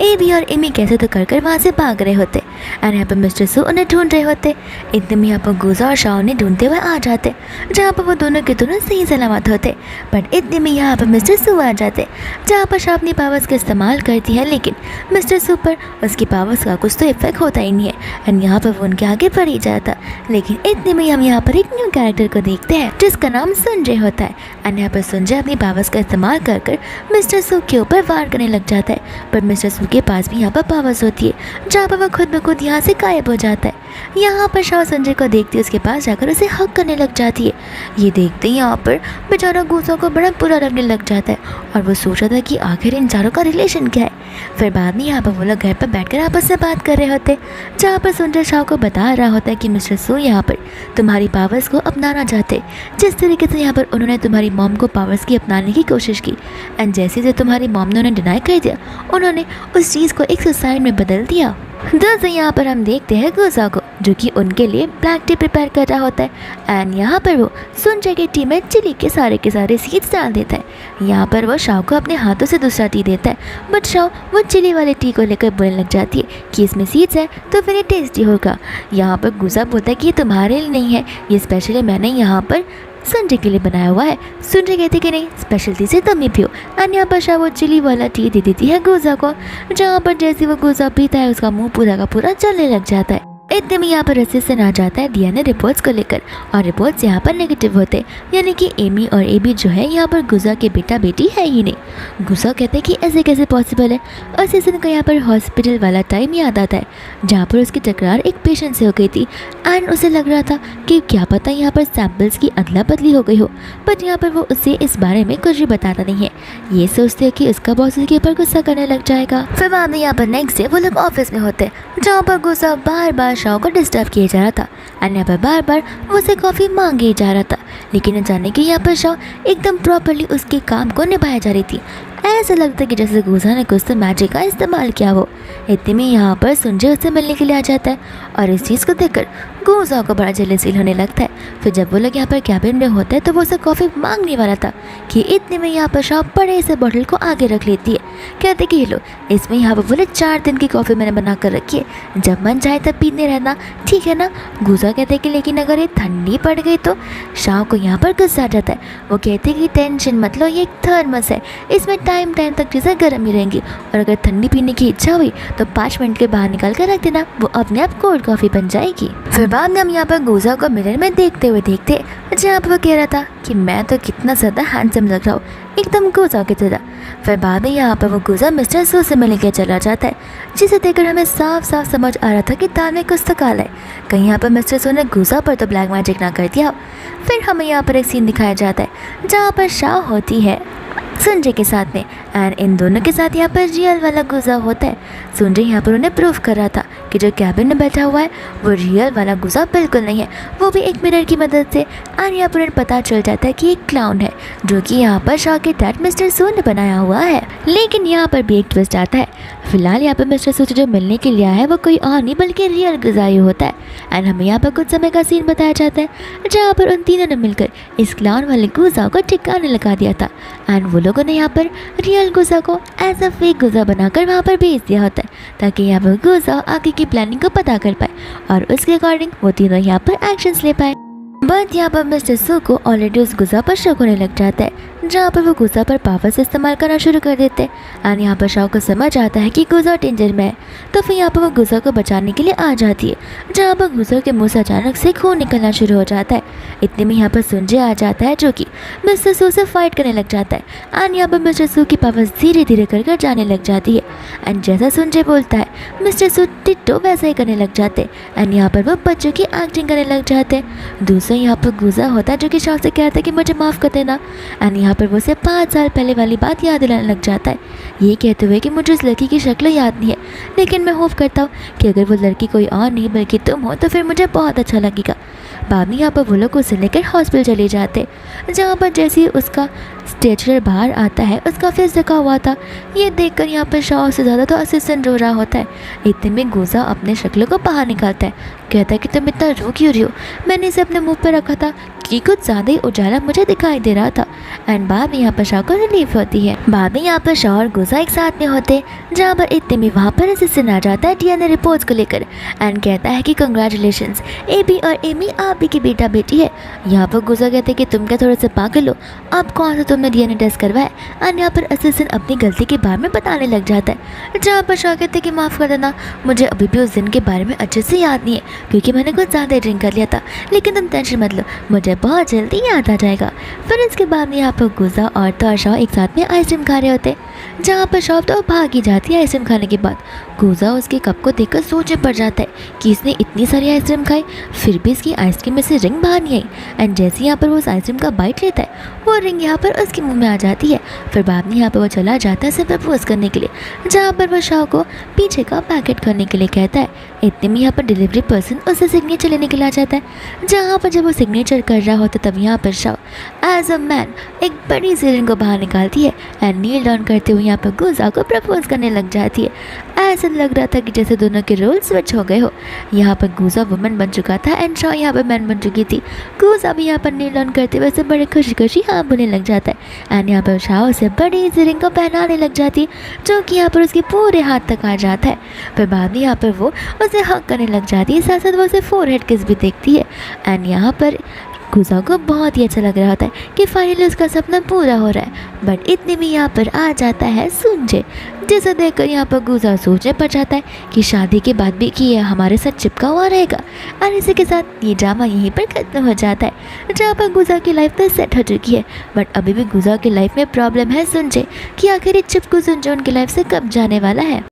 एबी और एमी कैसे तो कर वहाँ से भाग रहे होते एंड यहाँ पर मिस्टर सू उन्हें ढूंढ रहे होते। इतने में यहाँ पर गुजा और शाह उन्हें ढूंढते हुए आ जाते जहाँ पर वो दोनों के दोनों सही सलामत होते। बट इतने में यहाँ पर मिस्टर सू आ जाते जहाँ पर शाह अपनी पावर्स का इस्तेमाल करती है, लेकिन मिस्टर सू पर उसकी पावर्स का कुछ तो इफेक्ट होता ही नहीं है एंड यहाँ पर वो उनके आगे बढ़ ही जाता। लेकिन इतने में हम यहाँ पर एक न्यू कैरेक्टर को देखते हैं जिसका नाम संजय होता है एंड यहाँ पर संजय अपनी पावर्स का इस्तेमाल कर मिस्टर सू के ऊपर वार करने लग जाता है। पर मिस्टर सू के पास भी यहाँ पर पावर्स होती है जहाँ पर वो खुद ब खुद यहाँ से गायब हो जाता है। यहाँ पर शाह संजय को देखती है उसके पास जाकर उसे हक करने लग जाती है। ये देखते ही यहाँ पर बेचारा गुजा को बड़ा बुरा लगने लग जाता है और वो सोचा था कि आखिर इन चारों का रिलेशन क्या है। फिर बाद में यहाँ पर वो लोग घर पर बैठकर आपस से बात कर रहे होते जहाँ पर संजय शाह को बता रहा होता है कि मिस्टर सू यहाँ पर तुम्हारी पावर्स को अपनाना चाहते, जिस तरीके से यहाँ पर उन्होंने तुम्हारी मॉम को पावर्स की अपनाने की कोशिश की एंड जैसे जैसे तुम्हारी मॉम ने उन्हें डिनाई कर दिया उन्होंने उस चीज़ को एक सुसाइड में बदल दिया। दोस्तों यहाँ पर हम देखते हैं गुजा को जो कि उनके लिए ब्लैक टी प्रिपेयर कर रहा होता है एंड यहाँ पर वो संजय की टी में चिली के सारे सीड्स डाल देता है। यहाँ पर वो शाह को अपने हाथों से दूसरा टी देता है बट शाह वो चिली वाले टी को लेकर बोलने लग जाती है कि इसमें सीड्स है तो फिर ये टेस्टी होगा। यहाँ पर गुजा बोलता है कि ये तुम्हारे लिए नहीं है, ये स्पेशली मैंने यहाँ पर संजय के लिए बनाया हुआ है। संजय कहते कि नहीं स्पेशलिटी से तुम ही पियो एंड यहाँ पर शाह वो चिली वाला टी दे देती है गुजा को, जहाँ पर जैसे वो गुजा पीता है उसका मुंह पूरा का पूरा जलने लग जाता है। इतने में यहाँ पर असिस्टेंट आ जाता है डीएनए रिपोर्ट्स को लेकर और रिपोर्ट्स यहाँ पर नेगेटिव होते हैं, यानी कि एमी और एबी जो है यहाँ पर गुजा के बेटा बेटी है ही नहीं। गुजा कहते हैं कि ऐसे कैसे पॉसिबल है। असिस्टेंट को यहाँ पर हॉस्पिटल वाला टाइम याद आता है जहाँ पर उसकी टकरार एक पेशेंट से हो गई थी एंड उसे लग रहा था कि क्या पता यहाँ पर सैम्पल्स की अदला बदली हो गई हो, बट यहाँ पर वो उसे इस बारे में कुछ भी बताता नहीं है। ये सोचते हैं कि उसका बॉस उसके ऊपर गुस्सा करने लग जाएगा। फिर बाद में यहाँ पर नेक्स्ट डे वो लोग ऑफिस में होते हैं जहाँ पर गुस्सा बार बार शाह को डिस्टर्ब किया जा रहा था एंड यहाँ पर बार बार वो उसे कॉफ़ी मांगे जा रहा था, लेकिन न जाने कि यहाँ पर शाह एकदम प्रॉपरली उसके काम को निभाया जा रही थी। ऐसा लगता है कि जैसे गुजा ने कुछ तो मैजिक का इस्तेमाल किया हो। इतने में यहाँ पर सुंजय उससे मिलने के लिए आ जाता है और इस चीज़ को देखकर गुजा को बड़ा जेलस फील होने लगता है। फिर जब वो लोग यहाँ पर कैबिन में होते हैं तो वो उसे कॉफ़ी मांगने वाला था कि इतने में यहाँ पर शाह बड़े से बॉटल को आगे रख लेती है, कहते कि ये लो इसमें यहाँ पर बोले 4 दिन की कॉफ़ी मैंने बना कर रखी है, जब मन चाहे तब पीने रहना, ठीक है ना। गुजा कहते कि लेकिन अगर ये ठंडी पड़ गई तो। शाह को यहाँ पर गुस्सा आ जाता है। वो कहते कि टेंशन मत लो, ये एक थर्मस है, इसमें टाइम तक चीज़ें गर्म ही रहेंगी और अगर ठंडी पीने की इच्छा हुई तो 5 मिनट के बाहर निकाल कर रख देना, वो अपने आप कोल्ड कॉफ़ी बन जाएगी। फिर बाद में हम यहाँ पर गुजा को मिरर में देखते हुए देखते जहाँ पर वो कह रहा था कि मैं तो कितना ज़्यादा हैंडसम लग रहा हूँ, एकदम गुजा की तरह। फिर बाद में यहाँ पर वो गुजा मिस्टर सू से मिलने के चला जाता है, जिसे देखकर हमें साफ साफ समझ आ रहा था कि दाल में कुछ तो काला है। कहीं यहाँ पर मिस्टर सू ने गुजा पर तो ब्लैक मैजिक ना कर दिया। फिर हमें यहाँ पर एक सीन दिखाया जाता है जहाँ पर शाह होती है संजय के साथ में एंड इन दोनों के साथ यहाँ पर रियल वाला गुजा होता है। संजय यहाँ पर उन्हें प्रूफ कर रहा था कि जो कैबिन में बैठा हुआ है वो रियल वाला गुजा बिल्कुल नहीं है, वो भी एक मिरर की मदद से। और यहाँ पर उन्हें पता चल जाता है कि एक क्लाउन है जो कि यहाँ पर शाह के डैड मिस्टर सू ने बनाया हुआ है। लेकिन यहाँ पर भी एक ट्विस्ट आता है। फिलहाल यहाँ पर मिस्टर सू से जो मिलने के लिए आया है वो कोई और नहीं बल्कि रियल गुजा ही होता है। एंड हमें यहाँ पर कुछ समय का सीन बताया जाता है जहाँ पर उन तीनों ने मिलकर इस क्लाउन वाले गुजा को ठिकाने लगा दिया था एंड वो लोगों ने यहाँ पर रियल गुजा को एज अ फेक गुजा बनाकर वहाँ पर भेज दिया होता है ताकि यहाँ पर गुजा आगे की प्लानिंग को पता कर पाए और उसके अकॉर्डिंग वो तीनों यहाँ पर एक्शंस ले पाए। बट यहाँ पर मिस्टर सू को ऑलरेडी उस गुजा पर शक होने लग जाता है जहाँ पर वो गुजा पर पावर्स इस्तेमाल करना शुरू कर देते हैं एंड यहाँ पर शाह को समझ आता है कि गुजा डेंजर में है। तो फिर यहाँ पर वो गुजा को बचाने के लिए आ जाती है जहाँ पर गुजा के मुँह से अचानक से खून निकलना शुरू हो जाता है। इतने में यहाँ पर संजय आ जाता है जो कि मिस्टर सू से फाइट करने लग जाता है एंड यहाँ पर मिस्टर सू की पावर्स धीरे धीरे कर जाने लग जाती है एंड जैसा संजय बोलता है मिस्टर सू टिट्टो वैसा ही करने लग जाते हैं एंड यहाँ पर वो बच्चों की एक्टिंग करने लग जाते हैं। दूसरा यहाँ पर गुजा होता है जो कि शाह से कहता है कि मुझे माफ़ कर देना एंड यहाँ पर वो उसे 5 साल पहले वाली बात याद दिलाने लग जाता है, ये कहते हुए कि मुझे उस लड़की की शक्ल याद नहीं है, लेकिन मैं होप करता हूँ कि अगर वो लड़की कोई और नहीं बल्कि तुम हो तो फिर मुझे बहुत अच्छा लगेगा। बाद में यहाँ पर वो लोग उसे लेकर हॉस्पिटल चले जाते जहाँ पर जैसे ही उसका स्ट्रेचर बाहर आता है उसका फेस रखा हुआ था। ये देखकर यहाँ पर शाह से ज़्यादा तो असिस्टेंट रो रहा होता है। इतने में गुजा अपने शक्ल को बाहर निकालता है, कहता है कि तुम इतना रो क्यों रही हो, मैंने इसे अपने मुंह पर रखा था कि कुछ ज़्यादा ही उजाला मुझे दिखाई दे रहा था। एंड बाद में यहाँ पर शाह को रिलीफ होती है। बाद में यहाँ पर शाह और गुजा एक साथ में होते जहाँ पर इतने में वहाँ पर असिस्टेंट आ जाता है डीएनए रिपोर्ट्स को लेकर एंड कहता है कि कंग्रेचुलेशंस, एबी और एमी आप ही की बेटा बेटी है। यहाँ पर गुजा कहते हैं कि तुम क्या थोड़े से पागल हो, अब कौन सा तुमने डीएनए टेस्ट करवाया। एंड यहाँ पर असिस्टेंट अपनी गलती के बारे में बताने लग जाता है जहाँ पर शाह कहते हैं कि माफ़ कर देना, मुझे अभी भी उस दिन के बारे में अच्छे से याद नहीं है क्योंकि मैंने कुछ ज़्यादा ड्रिंक कर लिया था, लेकिन तुम टेंशन मत लो, मुझे बहुत जल्दी याद आ जाएगा। फिर इसके बाद में यहाँ पर गुजा और तो और शाह एक साथ में आइसक्रीम खा रहे होते जहाँ पर शाह तो भाग ही जाती है आइसक्रीम खाने के बाद। गुजा उसके कप को देखकर सोचने पड़ जाता है कि इसने इतनी सारी आइसक्रीम खाई फिर भी इसकी आइसक्रीम में से रिंग बाहर नहीं आई। एंड जैसे यहाँ पर वो उस आइसक्रीम का बाइट लेता है वो रिंग यहाँ पर उसके मुंह में आ जाती है। फिर बाद में यहाँ पर वो चला जाता है सिर्फ प्रपोज करने के लिए जहाँ पर वो शाह को पीछे का पैकेट करने के लिए कहता है। इतने में यहाँ पर डिलीवरी पर्सन उसे सिग्नेचर लेने के लिए आ जाता है जहाँ पर जब वो सिग्नेचर कर रहा होता तब यहाँ पर शाह एज अ मैन एक बड़ी सी रिंग को बाहर निकालती है एंड नील डाउन करते हुए यहाँ पर गुजा को प्रपोज करने लग जाती है। ऐसा लग रहा था कि जैसे दोनों के रोल स्विच हो गए हो। यहाँ पर गुजा वुमन बन चुका था एंड शाह यहाँ पर मैन बन चुकी थी। गुजा भी यहाँ पर नील डाउन करते हुए से बड़े खुशी खुशी हाँ बोलने लग जाता है एंड यहाँ पर शाह उसे बड़ी सी रिंग को पहनाने लग जाती है जो कि यहाँ पर उसके पूरे हाथ तक आ जाता है। फिर बाद में यहाँ पर वो उसे हक करने लग जाती है, साथ साथ वो उसे फोरहेड किस भी देखती है एंड यहाँ पर गुजा को बहुत ही अच्छा लग रहा होता है कि फाइनली उसका सपना पूरा हो रहा है। बट इतने में यहाँ पर आ जाता है सुंजे, जिसे देखकर यहाँ पर गुजा सोचने पड़ जाता है कि शादी के बाद भी कि यह हमारे साथ चिपका हुआ रहेगा। और इसी के साथ ये ड्रामा यहीं पर खत्म हो जाता है, जहाँ पर गुजा की लाइफ तो सेट हो चुकी है। बट अभी भी गुजा की लाइफ में प्रॉब्लम है सुंजे कि आखिर ये चिपकू सुंजे उनकी लाइफ से कब जाने वाला है।